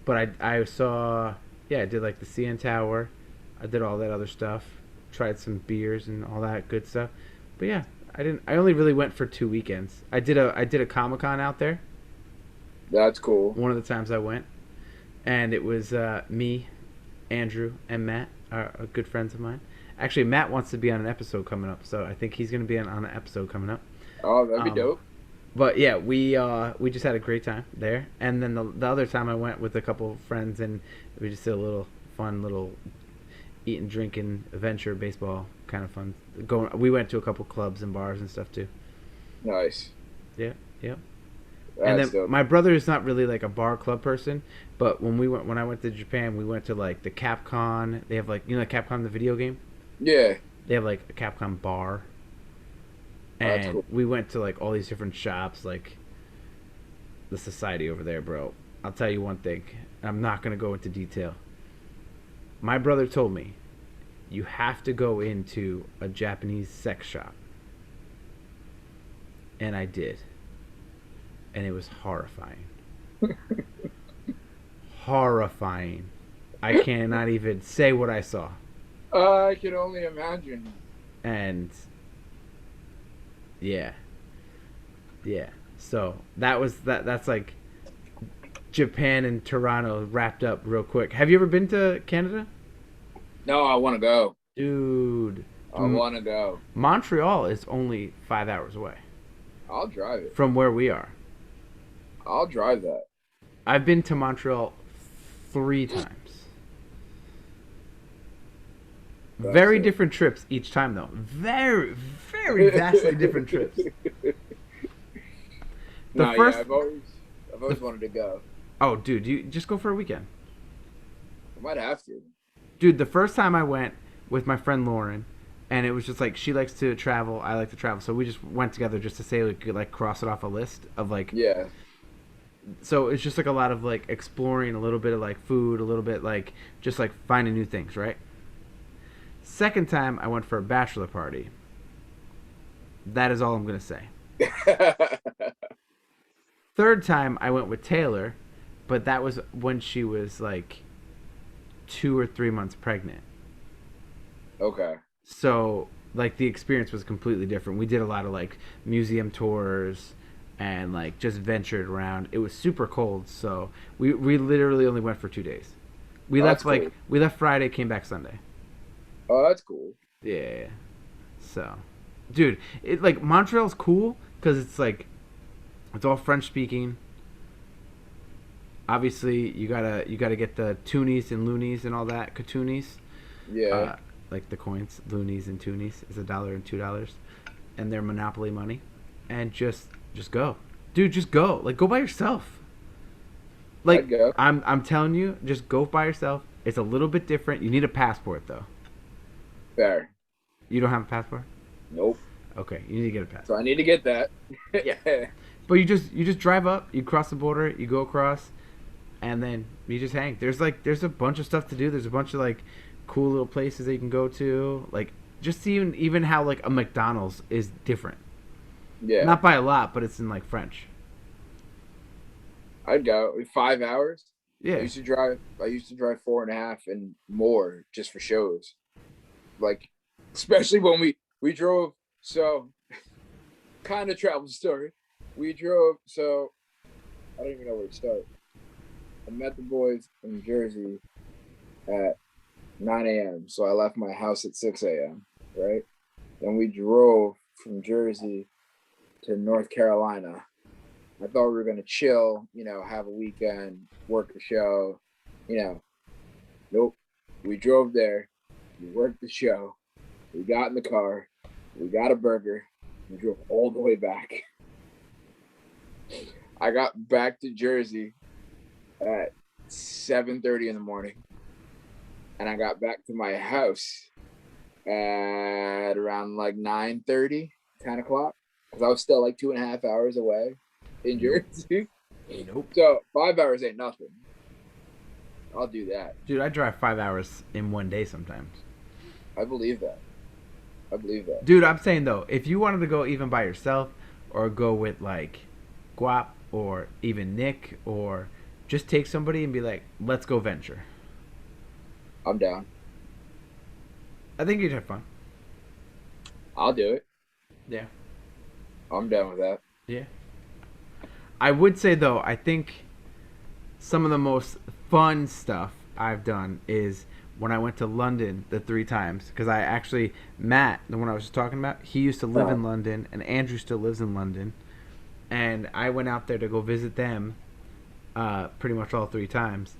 But I saw, yeah, I did like the CN Tower, I did all that other stuff, tried some beers and all that good stuff. But yeah, I didn't. I only really went for 2 weekends. I did a Comic Con out there. That's cool. One of the times I went, and it was me, Andrew, and Matt are good friends of mine. Actually, Matt wants to be on an episode coming up, so I think he's going to be on an episode coming up. Oh, that'd be Um, dope. but yeah, we just had a great time there. And then the other time I went with a couple of friends, and we just did a little fun little eating, drinking, adventure, baseball kind of fun. Going, we went to a couple clubs and bars and stuff too. Nice. Yeah, yeah. And That's then dope. my brother is not really like a bar club person, but when I went to Japan, we went to like the Capcom. They have like Capcom the video game. Yeah, They have like a Capcom bar, that's and cool. we went to like all these different shops, like the society over there, bro. I'll tell you one thing. I'm not gonna go into detail. My brother told me you have to go into a Japanese sex shop, and I did, and it was horrifying. Horrifying. I cannot even say what I saw, I can only imagine. and yeah, yeah. So that was that. That's like Japan and Toronto wrapped up real quick. Have you ever been to Canada? No, I want to go. Dude, I want to go. Montreal is only 5 hours away I'll drive it. from where we are. I'll drive that. I've been to Montreal 3 times. That's Very it. different trips each time, though. Very, very vastly different trips. The Nah, first, yeah, I've always wanted to go. oh, dude, you just go for a weekend. I might have to. Dude, the first time I went with my friend Lauren, and it was just like she likes to travel, I like to travel, so we just went together just to say we could like cross it off a list of like. Yeah, So it's just like a lot of like exploring, a little bit of like food, a little bit like just like finding new things, right? Second time I went for a bachelor party. That is all I'm gonna say. Third time I went with Taylor, but that was when she was like 2 or 3 months pregnant. okay. So like the experience was completely different. We did a lot of like museum tours and like just ventured around. It was super cold, so we literally only went for 2 days. We Oh, left that's cool. we left Friday, came back Sunday. Oh, that's cool. Yeah. So, dude, it like Montreal's cool because it's like it's all French speaking. Obviously, you gotta get the toonies and loonies and all that. Katoonies, Yeah, uh, like the coins, loonies and toonies is $1 and $2, and their monopoly money, and just go, dude, just go. Like go by yourself. Like I'd go. I'm telling you, just go by yourself. It's a little bit different. You need a passport though. Fair. You don't have a passport? Nope. Okay, you need to get a So passport. I need to get that. Yeah. But you just drive up, you cross the border, you go across, and then you just hang. There's a bunch of stuff to do. There's a bunch of like cool little places that you can go to. Like just even how like a McDonald's is different. Yeah, Not by a lot, but it's in like French. I'd go. 5 hours. Yeah. I used to drive 4.5 and more just for shows. Like, especially when we drove. So, kind of travel story. We drove. So I don't even know where to start. I met the boys in Jersey at 9 a.m. So I left my house at 6 a.m. Right, and we drove from Jersey to North Carolina. I thought we were gonna chill, have a weekend, work a show, you know. Nope. We drove there, we worked the show, we got in the car, we got a burger, we drove all the way back. I got back to Jersey at 7:30 in the morning. and I got back to my house at around like 9:30, 10 o'clock, because I was still like 2.5 hours away in Nope. Jersey. Nope. So 5 hours ain't nothing. I'll do that. Dude, I drive 5 hours in one day sometimes. I believe that. I believe that. Dude, I'm saying though, if you wanted to go even by yourself or go with like Guap or even Nick or just take somebody and be like, let's go venture. I'm down. I think you'd have fun. I'll do it. Yeah. I'm down with that. Yeah. I would say though, I think some of the most fun stuff I've done is when I went to London the 3 times because I actually Matt, the one I was just talking about, he used to live in London, and Andrew still lives in London, and I went out there to go visit them, pretty much all 3 times,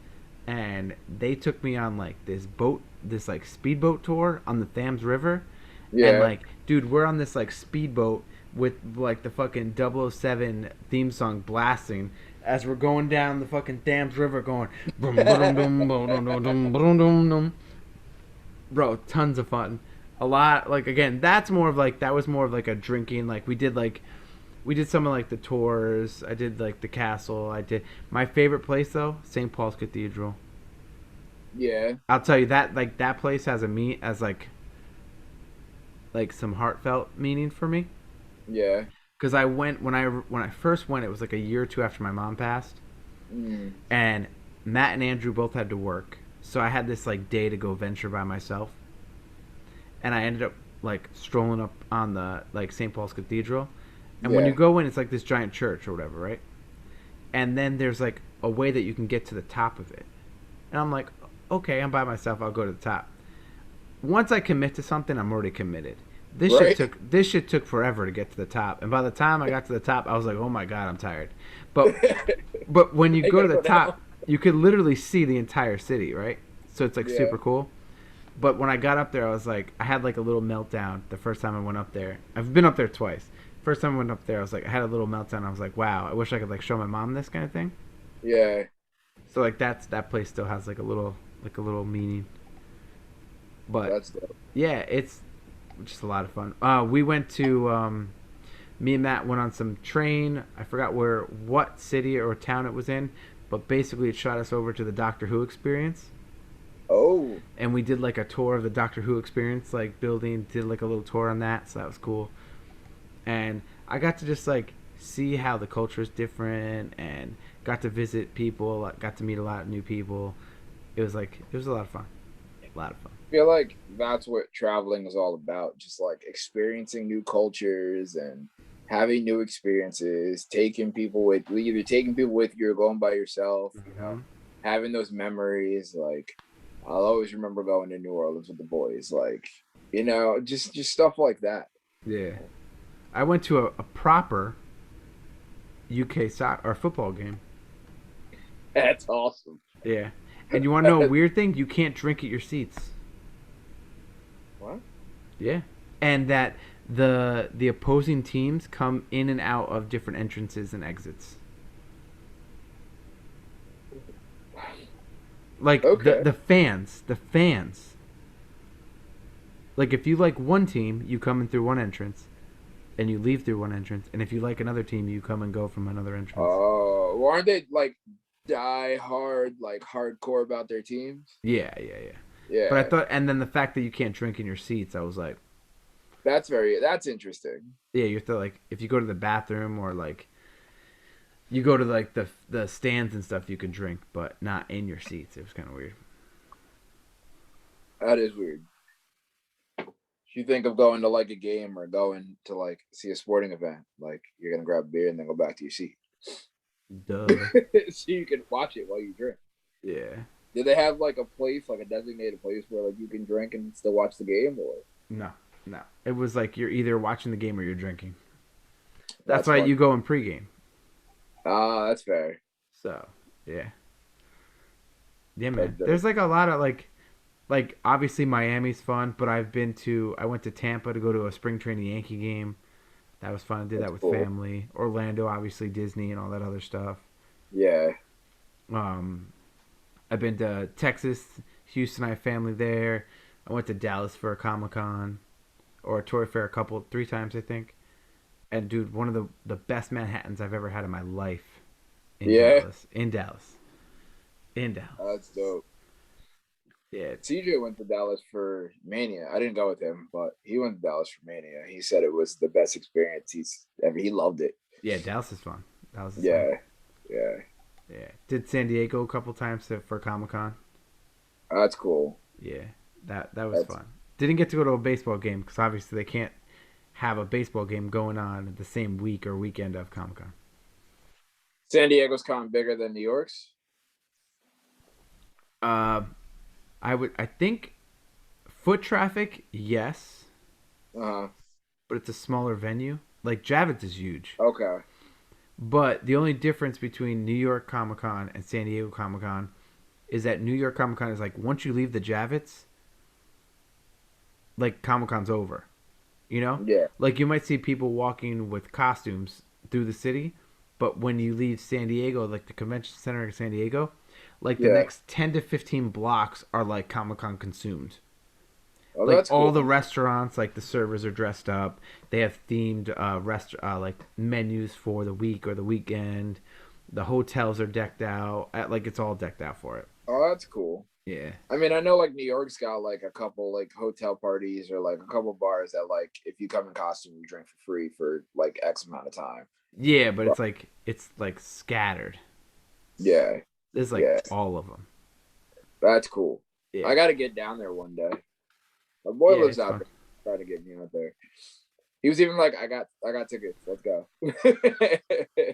and they took me on like this boat, this like speedboat tour on the Thames River, and Yeah. like, dude, we're on this like speedboat with like the fucking 007 theme song blasting as we're going down the fucking Thames River going bro, tons of fun. A lot, like, again, that's more of like, that was more of like a drinking, like we did some of like the tours. I did like the castle. I did my favorite place though, St. Paul's Cathedral. Yeah. I'll tell you that, like, that place has a me as like some heartfelt meaning for me Yeah. because I went when I first went, it was like a year or two after my mom passed, Mm. and Matt and Andrew both had to work, so I had this like day to go venture by myself, and I ended up like strolling up on the like St. Paul's Cathedral, and when you Yeah. go in, it's like this giant church or whatever, right? And then there's like a way that you can get to the top of it, and I'm like, okay, I'm by myself, I'll go to the top. Once I commit to something, I'm already committed. Right. This shit took forever to get to the top, and by the time I got to the top, I was like, oh my god, I'm tired. But when you I go to gotta the go down. top, you could literally see the entire city, right? So it's like Yeah. super cool. But when I got up there, I was like, I had like a little meltdown the first time I went up there. I've been up there twice. First time I went up there, I was like, I had a little meltdown. I was like, wow, I wish I could like show my mom this kind of thing. Yeah. So like that place still has like a little meaning. But That's dope. yeah, it's just a lot of fun. We went to me and Matt went on some train. I forgot what city or town it was in, but basically it shot us over to the Doctor Who experience, Oh. and we did like a tour of the Doctor Who experience, like building. Did like a little tour on that, so that was cool. And I got to just like see how the culture is different, and got to visit people. Got to meet a lot of new people. It was a lot of fun. A lot of fun. I feel like that's what traveling is all about. Just like experiencing new cultures and having new experiences, either taking people with you or going by yourself, Mm-hmm. having those memories. Like I'll always remember going to New Orleans with the boys, like, just stuff like that. Yeah. I went to a proper UK soccer or football game. That's awesome. Yeah. And you want to know a weird thing? You can't drink at your seats. What? Yeah. And that the opposing teams come in and out of different entrances and exits. Like Okay. the fans. Like if you like one team, you come in through one entrance and you leave through one entrance, and if you like another team, you come and go from another entrance. Oh, aren't they like die hard, like hardcore about their teams? Yeah, yeah, yeah. But I Yeah, thought, and then the fact that you can't drink in your seats, I was like, that's interesting. yeah, you have to like, if you go to the bathroom or like you go to like the stands and stuff, you can drink, but not in your seats. It was kind of weird. That is weird. You think of going to like a game or going to like see a sporting event, like you're gonna grab a beer and then go back to your seat, Duh. so you can watch it while you drink. Yeah. Did they have like a place, like a designated place where like you can drink and still watch the game, or No. No. It was like you're either watching the game or you're drinking. That's that's why fun? you go in pregame. That's fair. So yeah. Yeah, That's man. dope. There's like a lot of like obviously Miami's fun, but I went to Tampa to go to a spring training Yankee game. That was fun. I did That's that with cool. family. Orlando, obviously Disney and all that other stuff. Yeah. Um, I've been to Texas, Houston, I have family there. I went to Dallas for a Comic Con or a Toy Fair three times, I think. And dude, one of the best Manhattans I've ever had in my life in Yeah, Dallas. In Dallas. In Dallas. that's dope. Yeah. CJ went to Dallas for Mania. I didn't go with him, but he went to Dallas for Mania. He said it was the best experience he's ever. He loved it. Yeah, Dallas is fun. Dallas is fun. Yeah, yeah, Yeah. Did San Diego a couple times for Comic Con. that's cool. Yeah. That was That's fun. Didn't get to go to a baseball game because obviously they can't have a baseball game going on the same week or weekend of Comic Con. San Diego's con bigger than New York's. Uh, I think foot traffic, yes, Uh but it's a smaller venue. Like Javits is huge, okay. but the only difference between New York Comic Con and San Diego Comic Con is that New York Comic Con is like once you leave the Javits, like Comic Con's over. You know, Yeah, like you might see people walking with costumes through the city, but when you leave San Diego, like the convention center in San Diego, like the yeah. next 10 to 15 blocks are like Comic Con consumed. Oh, Like that's all cool. the restaurants, like the servers are dressed up. They have themed like menus for the week or the weekend. The hotels are decked out. Like it's all decked out for it. Oh, that's cool. Yeah. I mean, I know like New York's got like a couple like hotel parties or like a couple bars that like if you come in costume, you drink for free for like X amount of time. Yeah, but But it's like scattered. yeah, There's like yeah, all of them. that's cool. Yeah. I got to get down there one day. My boy Yeah, lives it's out fun. there. Trying to get me out there. He was even like, I got tickets. Let's go.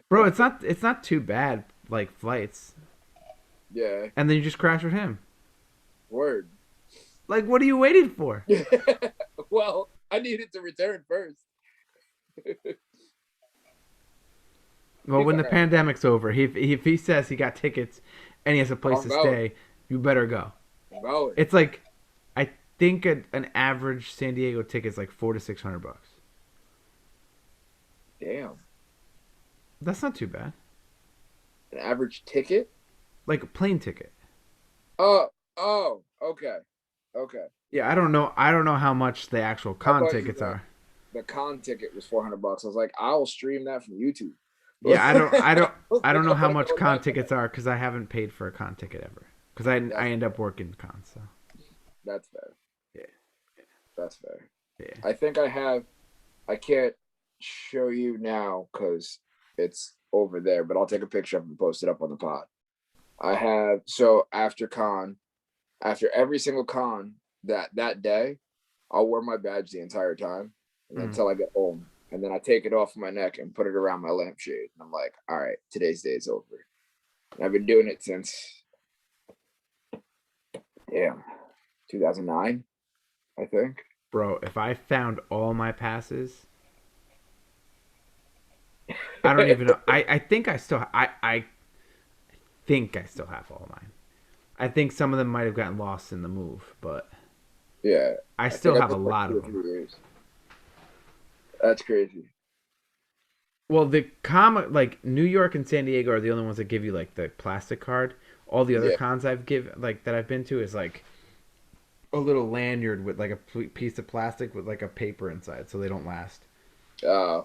Bro, it's not too bad like flights. Yeah, And then you just crash with him. word. Like what are you waiting for? Well, I needed to return first. Well, He's when all the right. pandemic's over, if he says he got tickets and he has a place I'm to going. stay, you better go. I'm going. It's like I think an average San Diego ticket is like $400 to $600. Damn. That's not too bad. An average ticket? Like a plane ticket. Oh, oh, okay. Okay. Yeah, I don't know. I don't know how much the actual I con thought you tickets meant are. the con ticket was $400. I was like, I'll stream that from YouTube. Yeah, I don't. I don't. I was I like, don't know I'm how gonna much go with con that tickets guy. are because I haven't paid for a con ticket ever. Because I That's end up working cons. So that's fair. yeah, That's fair. yeah. I think I have. I can't show you now because it's over there, but I'll take a picture of it and post it up on the pod. I have so after every single con that day, I'll wear my badge the entire time and Mm. until I get home. And then I take it off my neck and put it around my lampshade. And I'm like, all right, today's day is over. And I've been doing it since damn 2009, I think. Bro, if I found all my passes, I don't even know. I think I think I still have all mine. I think some of them might have gotten lost in the move, but Yeah, I I still think I have a took like lot two of or them. 3 years. That's crazy. Well, the comic like New York and San Diego are the only ones that give you like the plastic card. All the other Yeah. cons that I've been to is like a little lanyard with like a piece of plastic with like a paper inside, so they don't last. Uh,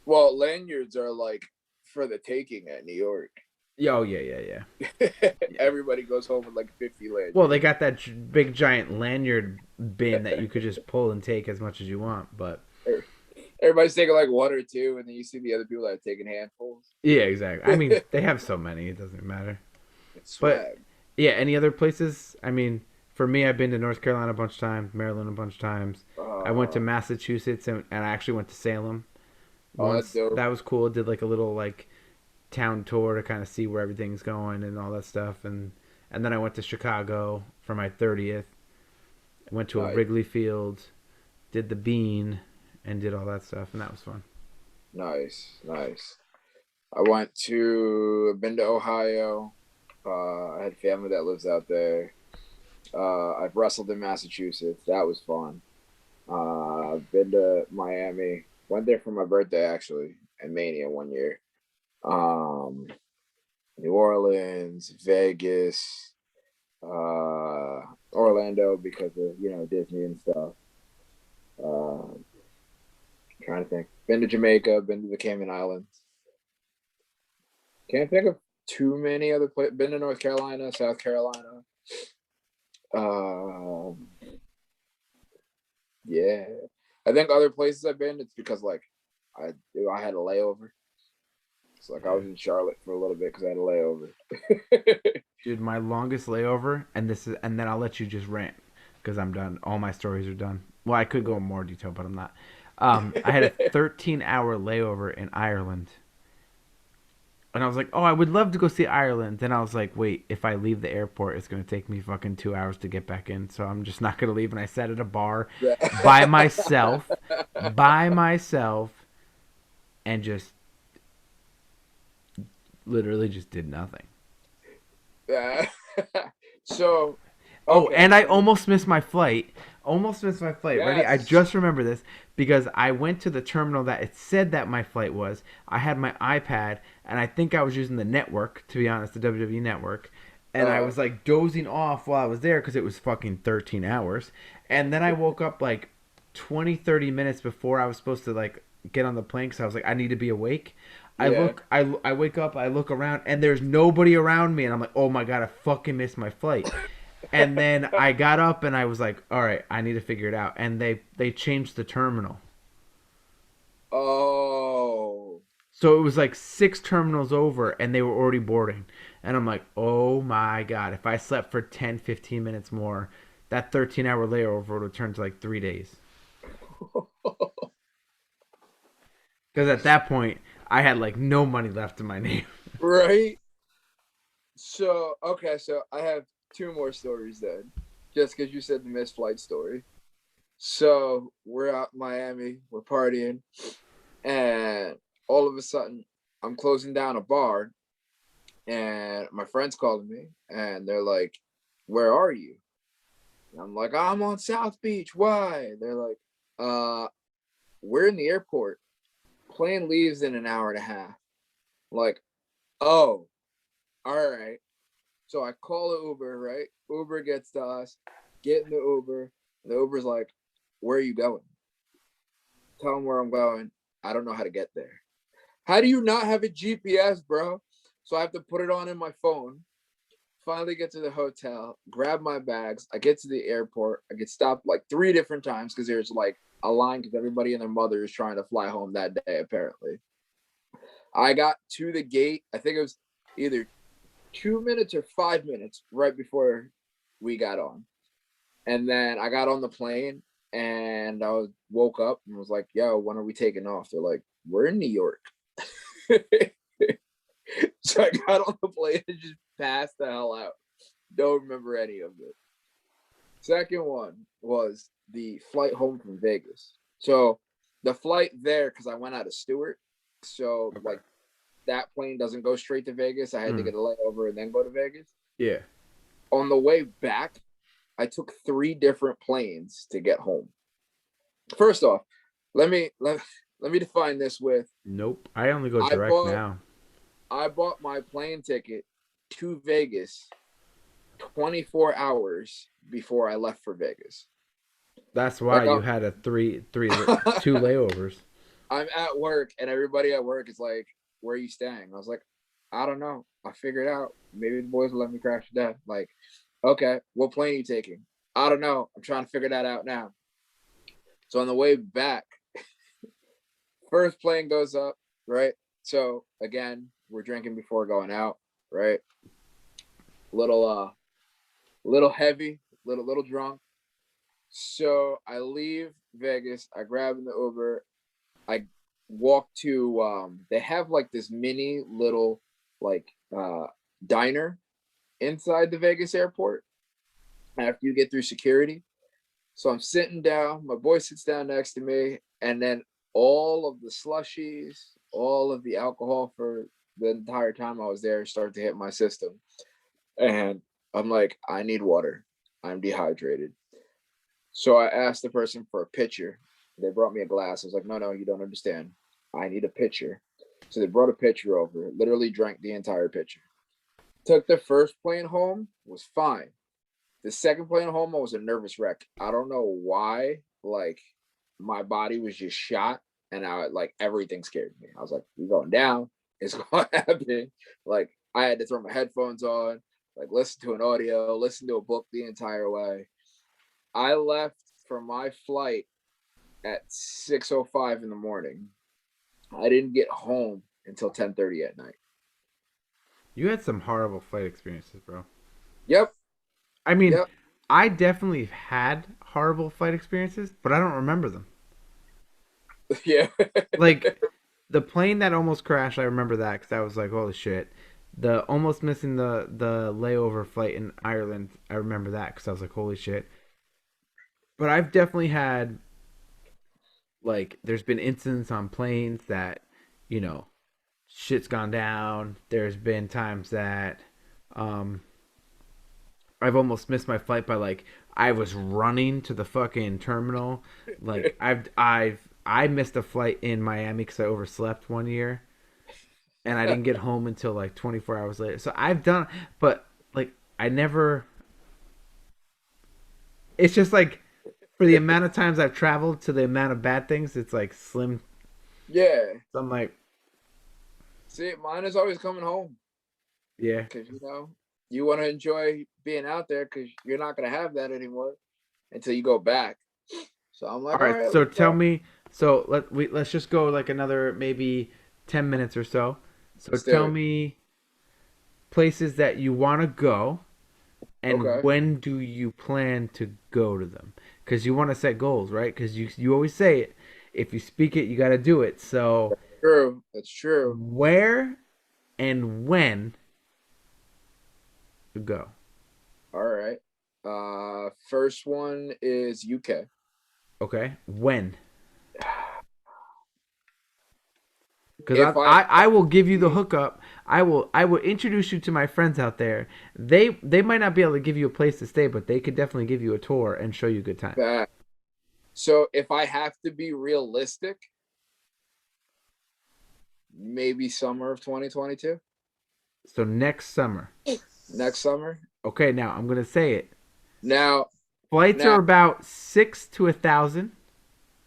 well, lanyards are like for the taking at New York. Yeah, oh yeah, yeah, yeah, yeah. Everybody goes home with like 50 Well, they lanyards. got that big giant lanyard bin that you could just pull and take as much as you want, but Everybody's taking like one or two, and then you see the other people that are taking handfuls. yeah, exactly. I mean, they have so many, it doesn't matter. It's But swag. yeah, any other places? I mean, for me, I've been to North Carolina a bunch of times, Maryland a bunch of times. I went to Uh, Massachusetts and I actually went to Salem oh, that's once. dope. That was cool. Did like a little like town tour to kind of see where everything's going and all that stuff. And then I went to Chicago for my 30th. I went to a Nice, Wrigley Field, did the Bean, and did all that stuff, and that was fun. nice, nice. I've been to Ohio. I had family that lives out there. I've wrestled in Massachusetts. That was fun. I've been to Miami. Went there for my birthday actually, and Mania one year. Um, New Orleans, Vegas, Orlando because of Disney and stuff. Uh, Trying to think. Been to Jamaica. Been to the Cayman Islands. Can't think of too many other places. Been to North Carolina, South Carolina. Um, yeah, I think other places I've been, it's because like I had a layover. It's like I Yeah. was in Charlotte for a little bit because I had a layover. Dude, my longest layover, and then I'll let you just rant because I'm done. All my stories are done. Well, I could go in more detail, but I'm not. I had a 13-hour layover in Ireland, and I was like, oh, I would love to go see Ireland. Then I was like, wait, if I leave the airport, it's gonna take me fucking 2 hours to get back in, so I'm just not gonna leave. And I sat at a bar by myself, and just literally just did nothing. So, Oh, okay, and I so almost missed my flight. Almost missed my flight. Ready? I yes, just remember this because I went to the terminal that it said that my flight was. I had my iPad, and I think I was using the network, to be honest, the WWE network. And I uh, was like dozing off while I was there because it was fucking 13 hours. And then I woke up like 20, 30 minutes before I was supposed to like get on the plane because I was like, I need to be awake. yeah. I wake up, I look around, and there's nobody around me. And I'm like, oh my God, I fucking missed my flight. And then I got up and I was like, all right, I need to figure it out. And they changed the terminal. Oh, So it was like six terminals over and they were already boarding. And I'm like, oh my God, if I slept for 10, 15 minutes more, that 13-hour layover would turn to like 3 days. Because at that point, I had like no money left in my name. right. So okay, so I have two more stories then, just because you said the missed flight story. So we're out in Miami, we're partying, and all of a sudden I'm closing down a bar, and my friends calling me, and they're like, "Where are you?" And I'm like, "I'm on South Beach. Why?" They're like, "Uh, we're in the airport. Plane leaves in an hour and a half." I'm like, "Oh, all right." So I call the Uber, right? Uber gets to us, get in the Uber. And the Uber's like, "Where are you going?" Tell them where I'm going. I don't know how to get there. How do you not have a GPS, bro? So I have to put it on in my phone. Finally get to the hotel, grab my bags. I get to the airport. I get stopped like three different times because there's like a line because everybody and their mother is trying to fly home that day, apparently. I got to the gate. I think it was either 2 minutes or 5 minutes right before we got on. And then I got on the plane and woke up and was like, "Yo, when are we taking off?" They're like, "We're in New York." So I got on the plane and just passed the hell out. Don't remember any of it. Second one was the flight home from Vegas. So the flight there, because I went out of Stewart, so Okay. like that plane doesn't go straight to Vegas. I had to Mm. get a layover and then go to Vegas. Yeah. On the way back, I took three different planes to get home. First off, let me let, let me define this with Nope. I only go I direct bought now. I bought my plane ticket to Vegas 24 hours before I left for Vegas. That's why Like you had a two layovers. I'm at work and everybody at work is like, "Where are you staying?" I was like, "I don't know. I'll figure it out. Maybe the boys will let me crash the death." Like, "Okay, what plane are you taking?" "I don't know. I'm trying to figure that out now." So on the way back, first plane goes up, right? So again, we're drinking before going out, right? Little little heavy, little drunk. So I leave Vegas, I grab in the Uber, I walk to they have like this mini little like diner inside the Vegas airport after you get through security. So I'm sitting down, my boy sits down next to me, and then all of the slushies, all of the alcohol for the entire time I was there start to hit my system. And I'm like, I need water. I'm dehydrated. So I asked the person for a pitcher. They brought me a glass. I was like, no, you don't understand. I need a pitcher. So they brought a pitcher over, literally drank the entire pitcher. Took the first plane home, was fine. The second plane home, I was a nervous wreck. I don't know why. Like my body was just shot, and I like everything scared me. I was like, "We're going down. It's going to happen." Like I had to throw my headphones on, like listen to an audio, listen to a book the entire way. I left for my flight at 6:05 in the morning. I didn't get home until 10:30 at night. You had some horrible flight experiences, bro. Yep, I mean, yep, I definitely had horrible flight experiences, but I don't remember them. yeah, Like the plane that almost crashed, I remember that because I was like, "Holy shit!" The almost missing the layover flight in Ireland, I remember that because I was like, "Holy shit!" But I've definitely had like there's been incidents on planes that you know shit's gone down. There's been times that um, I've almost missed my flight by like I was running to the fucking terminal. Like I missed a flight in Miami because I overslept one year and I didn't get home until like 24 hours later. So I've done, but like I never. It's just like for the amount of times I've traveled to the amount of bad things, it's like slim. yeah. So I'm like, See, mine is always coming home yeah. because you want to enjoy being out there because you're not gonna have that anymore until you go back. So I'm All like, all right. right, So let's tell go. me. So let's just go like another maybe 10 minutes or so. So Let's do tell it. me places that you want to go and Okay. when do you plan to go to them? Because you want to set goals, right? Because you always say it. If you speak it, you got to do it. So True. That's true. where and when to go? All right. First one is UK. Okay, when? Because If I I have will to give you the be hookup. I will introduce you to my friends out there. They might not be able to give you a place to stay, but they could definitely give you a tour and show you a good time. back, so if I have to be realistic, maybe summer of 2022, So next summer. next summer. Okay, now I'm gonna say it. Now, Flights are now, about 6 to 1,000,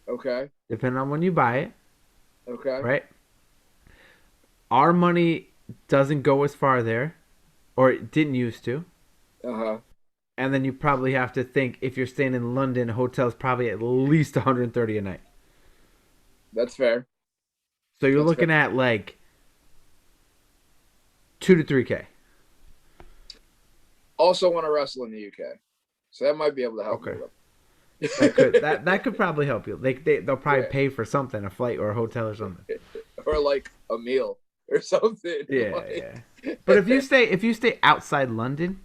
okay, depending on when you buy it. okay, Right? Our money doesn't go as far there, or it didn't used to. uh-huh. And then you probably have to think if you're staying in London, hotel's probably at least 130 a night. That's fair. So you're That's fair. looking at like 2 to 3K. Also want to wrestle in the UK, so that might be able to help me a Okay, little. that could probably help you. They'll probably Yeah, pay for something, a flight or a hotel or something. or like a meal or something. Yeah, Like, yeah. But if you stay outside London,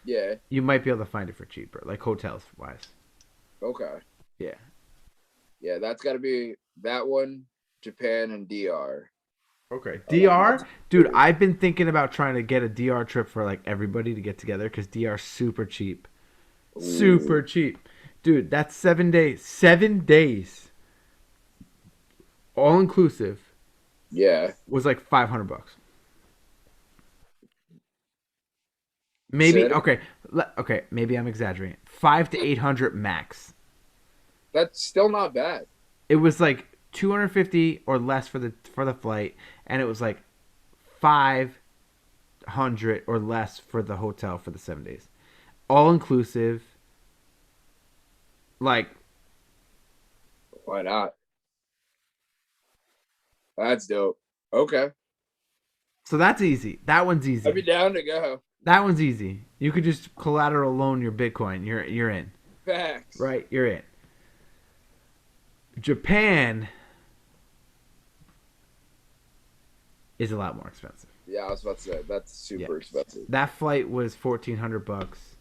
yeah, you might be able to find it for cheaper, like hotels wise. okay, Yeah. yeah, that's got to be that one. Japan and DR. Okay. My DR, top dude, three. I've been thinking about trying to get a DR trip for like everybody to get together because DR super cheap. Ooh, Super cheap. Dude, that's 7 days. 7 days. All inclusive yeah. was like $500. Say Maybe that again. okay. Okay, maybe I'm exaggerating. 5 to 800 max. That's still not bad. It was like 250 or less for the flight, and it was like 500 or less for the hotel for the 7 days. All inclusive. Like Why not? That's dope. Okay, so that's easy. That one's I'd be easy. down to go. That one's easy. You could just collateral loan your Bitcoin. You're in. Facts. Right? You're in. Japan is a lot more expensive. Yeah, I was about to say that's Yeah. super expensive. That flight was $1,400.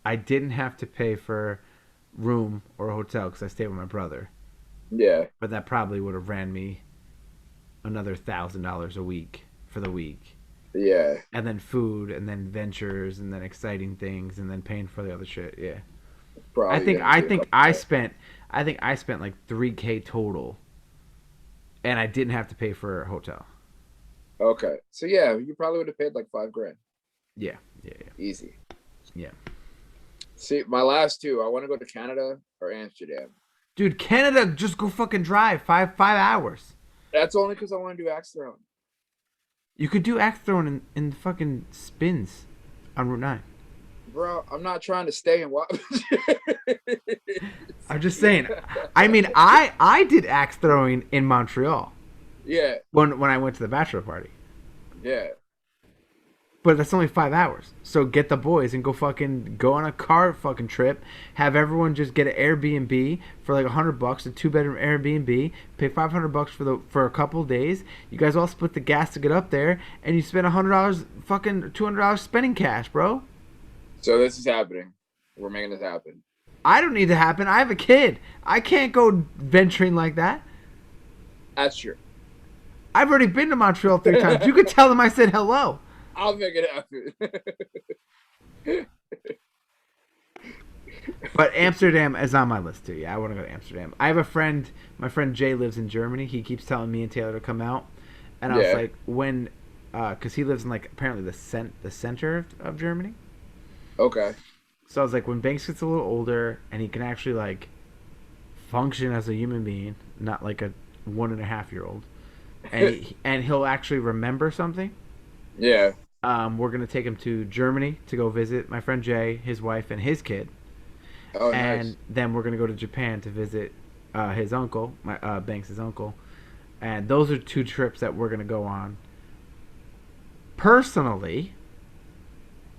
I didn't have to pay for room or a hotel because I stayed with my brother. Yeah, But that probably would have ran me another $1,000 a week for the week. yeah. And then food, and then ventures, and then exciting things, and then paying for the other shit. Yeah, I Probably think gonna I be a think couple I bucks. spent I think I spent like 3K total, and I didn't have to pay for a hotel. Okay, so yeah, you probably would have paid like 5 grand. Yeah, yeah, yeah, Easy. yeah. See, my last two, I want to go to Canada or Amsterdam. Dude, Canada, just go fucking drive 5 hours. That's only because I want to do axe throwing. You could do axe throwing in fucking spins on Route 9. Bro, I'm not trying to stay and watch. I'm just saying. I mean, I did axe throwing in Montreal Yeah, when I went to the bachelor party. yeah. But that's only 5 hours. So get the boys and go on a car fucking trip. Have everyone just get an Airbnb for like $100, a 2-bedroom Airbnb. Pay $500 for a couple days. You guys all split the gas to get up there, and you spend $100, fucking $200 spending cash, bro. So this is happening. We're making this happen. I don't need to happen. I have a kid. I can't go venturing like that. That's true. I've already been to Montreal 3 times. You could tell them I said hello. I'll make it happen. But Amsterdam is on my list too. Yeah, I want to go to Amsterdam. I have a friend. My friend Jay lives in Germany. He keeps telling me and Taylor to come out, and I was like, when, because he lives in like apparently the center of Germany. Okay. So I was like, when Banks gets a little older and he can actually like function as a human being, not like a 1.5-year-old, and he'll actually remember something. Yeah. We're gonna take him to Germany to go visit my friend Jay, his wife, and his kid. Oh, and nice. then we're gonna go to Japan to visit his uncle, my Banks' uncle. And those are 2 trips that we're gonna go on. Personally,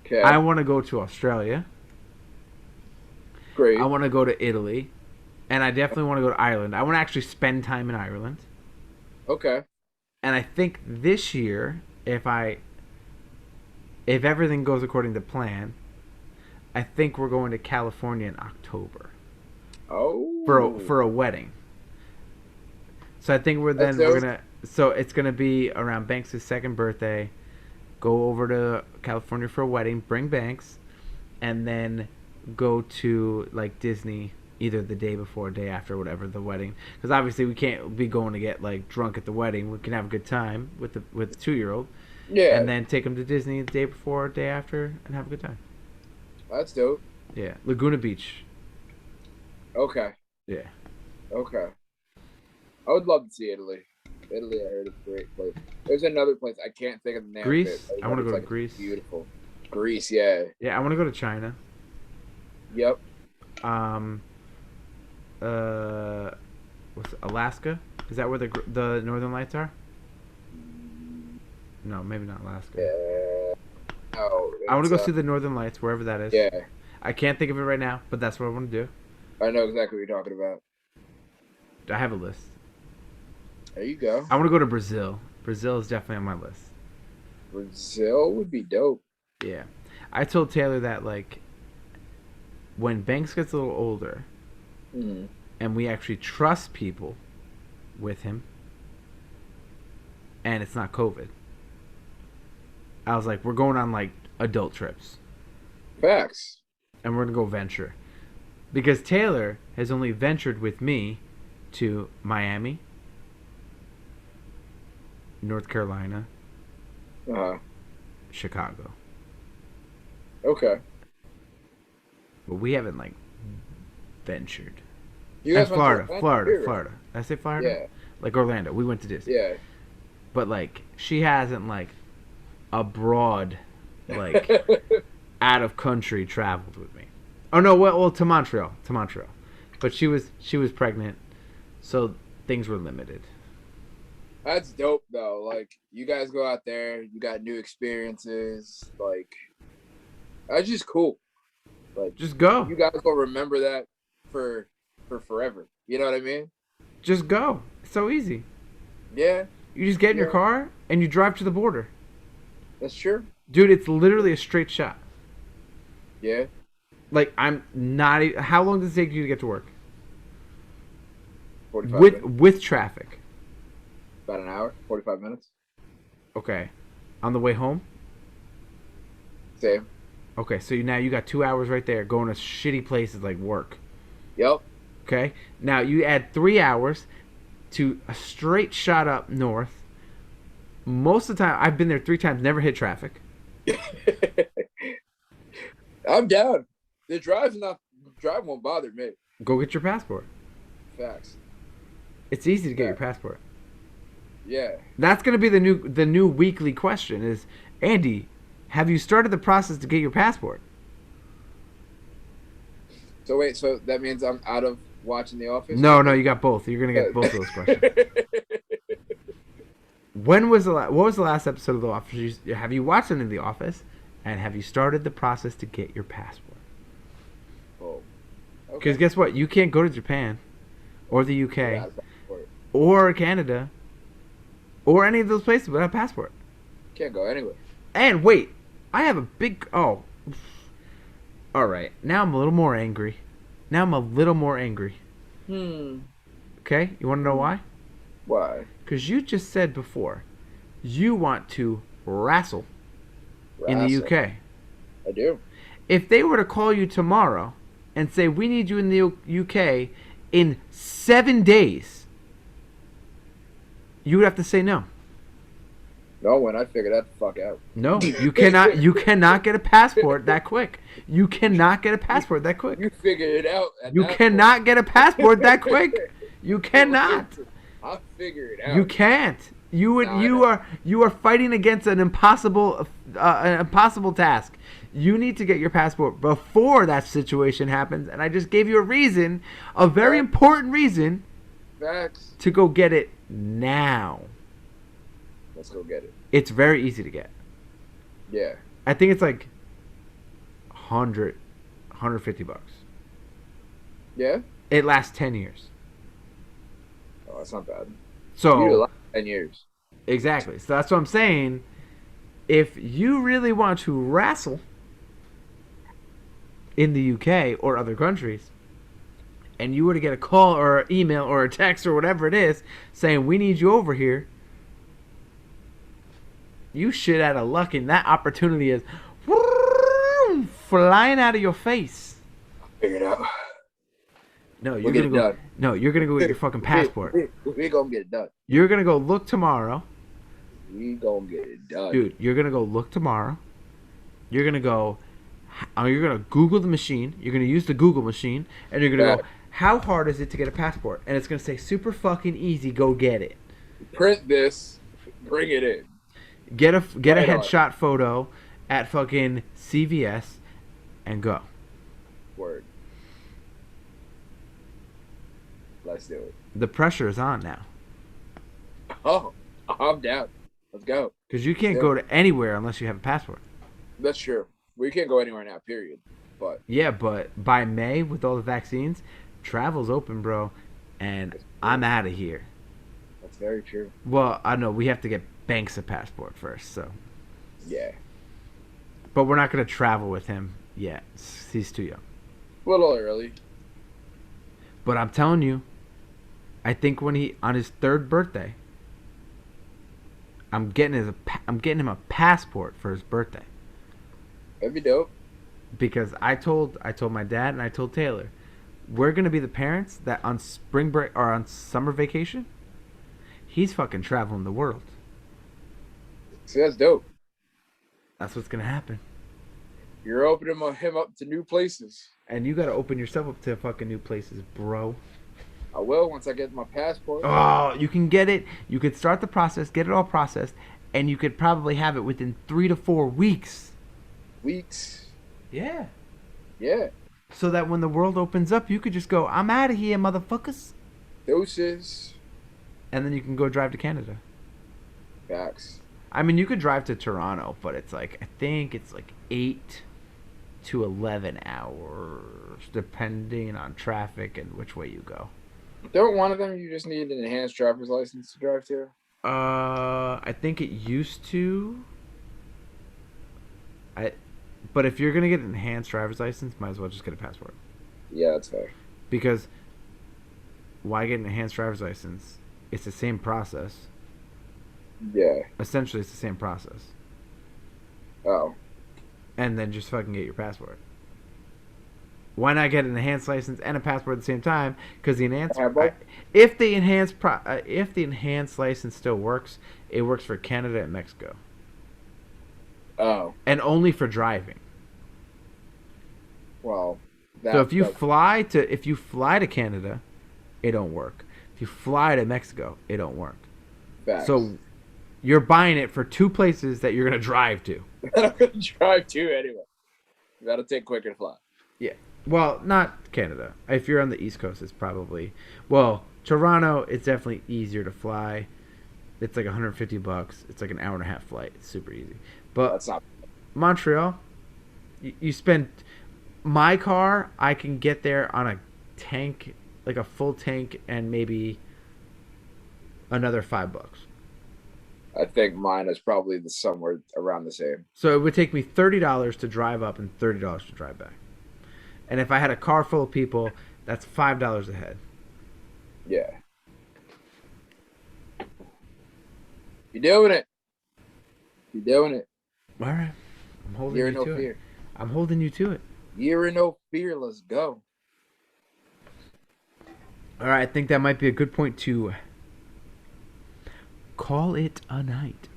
Okay. I want to go to Australia. Great. I want to go to Italy, and I definitely want to go to Ireland. I want to actually spend time in Ireland. Okay. And I think this year, if everything goes according to plan, I think we're going to California in October. Oh. For a wedding. So I think we're gonna. So it's gonna be around Banks' second birthday. Go over to California for a wedding. Bring Banks, and then go to like Disney either the day before, day after, whatever the wedding. Because obviously we can't be going to get like drunk at the wedding. We can have a good time with the 2-year-old. Yeah. And then take them to Disney the day before, day after, and have a good time. That's dope. Yeah, Laguna Beach. Okay. Yeah. Okay. I would love to see Italy. Italy, I heard, is a great place. There's another place I can't think of the name. Greece. Of it. I want to go to like Greece. Beautiful. Greece, yeah. Yeah, I want to go to China. Yep. What's Alaska? Is that where the Northern Lights are? No, maybe not Alaska. Yeah. Oh, I want to go see the Northern Lights wherever that is. Yeah. I can't think of it right now, but that's what I want to do. I know exactly what you're talking about. I have a list. There you go. I want to go to Brazil. Brazil is definitely on my list. Brazil would be dope. Yeah. I told Taylor that, like, when Banks gets a little older and we actually trust people with him and it's not COVID, I was like, we're going on, like, adult trips. Facts. And we're going to go venture. Because Taylor has only ventured with me to Miami, North Carolina, Chicago. Okay. But we haven't, like, ventured. You guys and Florida. Did I say Florida? Yeah. Like Orlando. We went to Disney. Yeah. But, like, she hasn't, like, abroad, like, out of country traveled with me. Oh, no, well, to Montreal. But she was pregnant, so things were limited. That's dope, though. Like, you guys go out there, you got new experiences. Like, that's just cool. Like, Just go. You guys will remember that for forever. You know what I mean? Just go. It's so easy. Yeah. You just get in your car and you drive to the border. That's true. Dude, it's literally a straight shot. Yeah. Like, I'm not even... How long does it take you to get to work? 45 minutes. With traffic. About an hour, 45 minutes. Okay. On the way home? Same. Okay, so now you got 2 hours right there going to shitty places like work. Yep. Okay? Now you add 3 hours to a straight shot up north. Most of the time, I've been there 3 times, never hit traffic. I'm down. The drive won't bother me. Go get your passport. Facts. It's easy to get your Facts. passport. Yeah. That's gonna be the new weekly question is, Andy, have you started the process to get your passport? So wait, so that means I'm out of watching The Office? No, you got both. You're gonna get both of those questions. What was the last episode of The Office? Have you watched any of The Office? And have you started the process to get your passport? Oh. Because Okay. guess what? You can't go to Japan or the UK Without a passport. or Canada or any of those places without a passport. Can't go anywhere. And wait, I have a big. Oh. Alright, now I'm a little more angry. Okay? You want to know why? Why? Because you just said before, you want to wrestle in the Wrestle. UK. I do. If they were to call you tomorrow and say, we need you in the UK in 7 days, you would have to say no. No, when I figure that the fuck out. No, you cannot. You cannot get a passport that quick. You cannot get a passport that quick. You figure it out. You cannot get a passport that quick. You cannot. I'll figure it out. You can't. You would. No, You are fighting against an impossible task. You need to get your passport before that situation happens. And I just gave you a reason, a very important reason, Facts. to go get it now. Let's go get it. It's very easy to get. Yeah. I think it's like 150 bucks. Yeah? It lasts 10 years. Oh, that's not bad. So You do a lot in 10 years. exactly. So that's what I'm saying. If you really want to wrestle in the UK or other countries, and you were to get a call or an email or a text or whatever it is saying we need you over here, you shit out of luck, and that opportunity is flying out of your face. Figure it out. No, you're We'll get gonna it go. done. No, you're gonna go get your fucking passport. We gonna get it done. You're gonna go look tomorrow, We gonna get it done. dude. You're gonna go look tomorrow. You're gonna go. You're gonna Google the machine. You're gonna use the Google machine, and you're gonna go. How hard is it to get a passport? And it's gonna say super fucking easy. Go get it. Print this. Bring it in. Get a Right on. headshot photo at fucking CVS, and go. Word. Let's do it. The pressure is on now. Oh, I'm down. Let's go. Because you can't Yeah. go to anywhere unless you have a passport. That's true. We can't go anywhere now, period. But Yeah, but by May, with all the vaccines, travel's open, bro. And I'm out of here. that's very true. Well, I know we have to get Banks a passport first, so. Yeah. But we're not going to travel with him yet. He's too young. A little early. But I'm telling you, I think when on his 3rd birthday, I'm getting him a passport for his birthday. That'd be dope. Because I told my dad and I told Taylor, we're gonna be the parents that on spring break or on summer vacation, he's fucking traveling the world. See, that's dope. That's what's gonna happen. You're opening him up to new places. And you gotta open yourself up to fucking new places, bro. I will once I get my passport. Oh, you can get it. You could start the process, get it all processed, and you could probably have it within 3 to 4 weeks. Weeks. Yeah. Yeah. So that when the world opens up, you could just go, I'm out of here, motherfuckers. Doses. And then you can go drive to Canada. Facts. I mean, you could drive to Toronto, but it's like, I think it's like 8 to 11 hours, depending on traffic and which way you go. Don't one of them you just need an enhanced driver's license to drive to? I think it used to. But if you're gonna get an enhanced driver's license, might as well just get a passport. Yeah, that's fair. Because why get an enhanced driver's license? It's the same process. Yeah. Essentially, it's the same process. Oh. And then just fucking get your passport. Why not get an enhanced license and a passport at the same time? Because the enhanced, if the enhanced license still works, it works for Canada and Oh. and only for driving. Well, So that that if you fly to Canada, it don't work. If you fly to Mexico, it don't work. facts. So you're buying it for two places that you're gonna drive to. I'm gonna drive to anyway. You gotta take quicker to fly. Yeah. Well, not Canada. If you're on the East Coast, it's probably Toronto. It's definitely easier to fly. It's like $150. It's like an hour and a half flight. It's super easy. But That's not. Montreal, you spend my car. I can get there on a tank, like a full tank, and maybe another $5. I think mine is probably somewhere around the same. So it would take me $30 to drive up and $30 to drive back. And if I had a car full of people, that's $5 a head. Yeah, you're doing it. You're doing it. All right, I'm holding You're you no to it. fear. I'm holding you to it. You're no fear. Let's go. All right, I think that might be a good point to call it a night.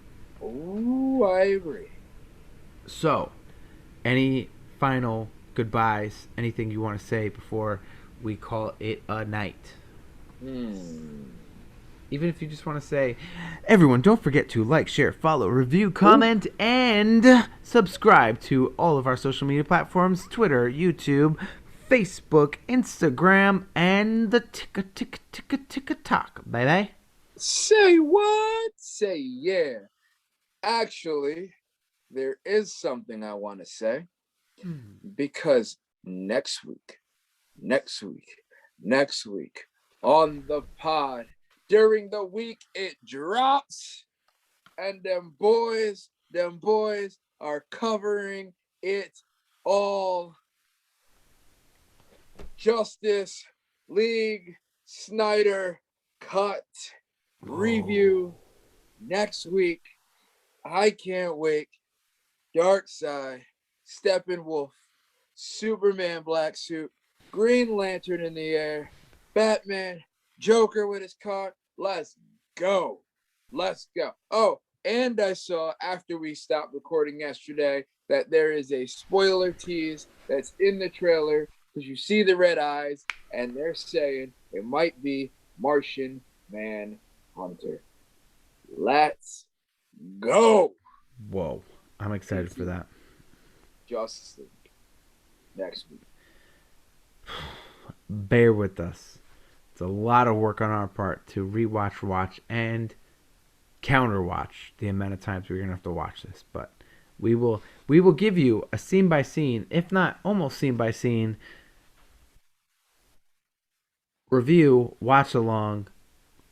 Ooh, I agree. So, any final goodbyes? Anything you want to say before we call it a night? Hmm. Even if you just want to say, everyone, don't forget to like, share, follow, review, Ooh. comment, and subscribe to all of our social media platforms: Twitter, YouTube, Facebook, Instagram, and the TikTok. Bye bye. Say what? Say yeah. Actually, there is something I want to say because next week, next week, next week on the pod during the week it drops, and them boys are covering it all. Justice League Snyder cut review next week. I can't wait. Dark Side, Steppenwolf, Superman black suit, Green Lantern in the air, Batman, Joker with his car. Let's go. Let's go. Oh, and I saw after we stopped recording yesterday that there is a spoiler tease that's in the trailer because you see the red eyes and they're saying it might be Martian Manhunter. Let's go. Whoa. I'm excited for that. Justice League next week. Bear with us. It's a lot of work on our part to rewatch, watch, and counterwatch the amount of times we're gonna have to watch this. But we will give you a scene by scene, if not almost scene by scene, review, watch along,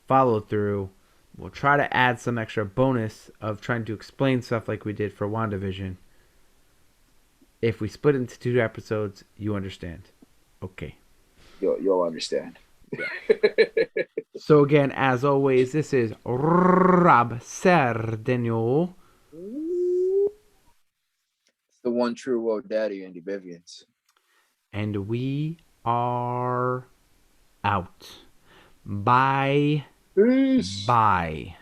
follow through. We'll try to add some extra bonus of trying to explain stuff like we did for WandaVision. If we split into two episodes, you understand. Okay. You'll understand. So again, as always, this is Rob Sardegno. It's the one true old daddy, Andy Bivians. And we are out. Bye. Peace. Bye.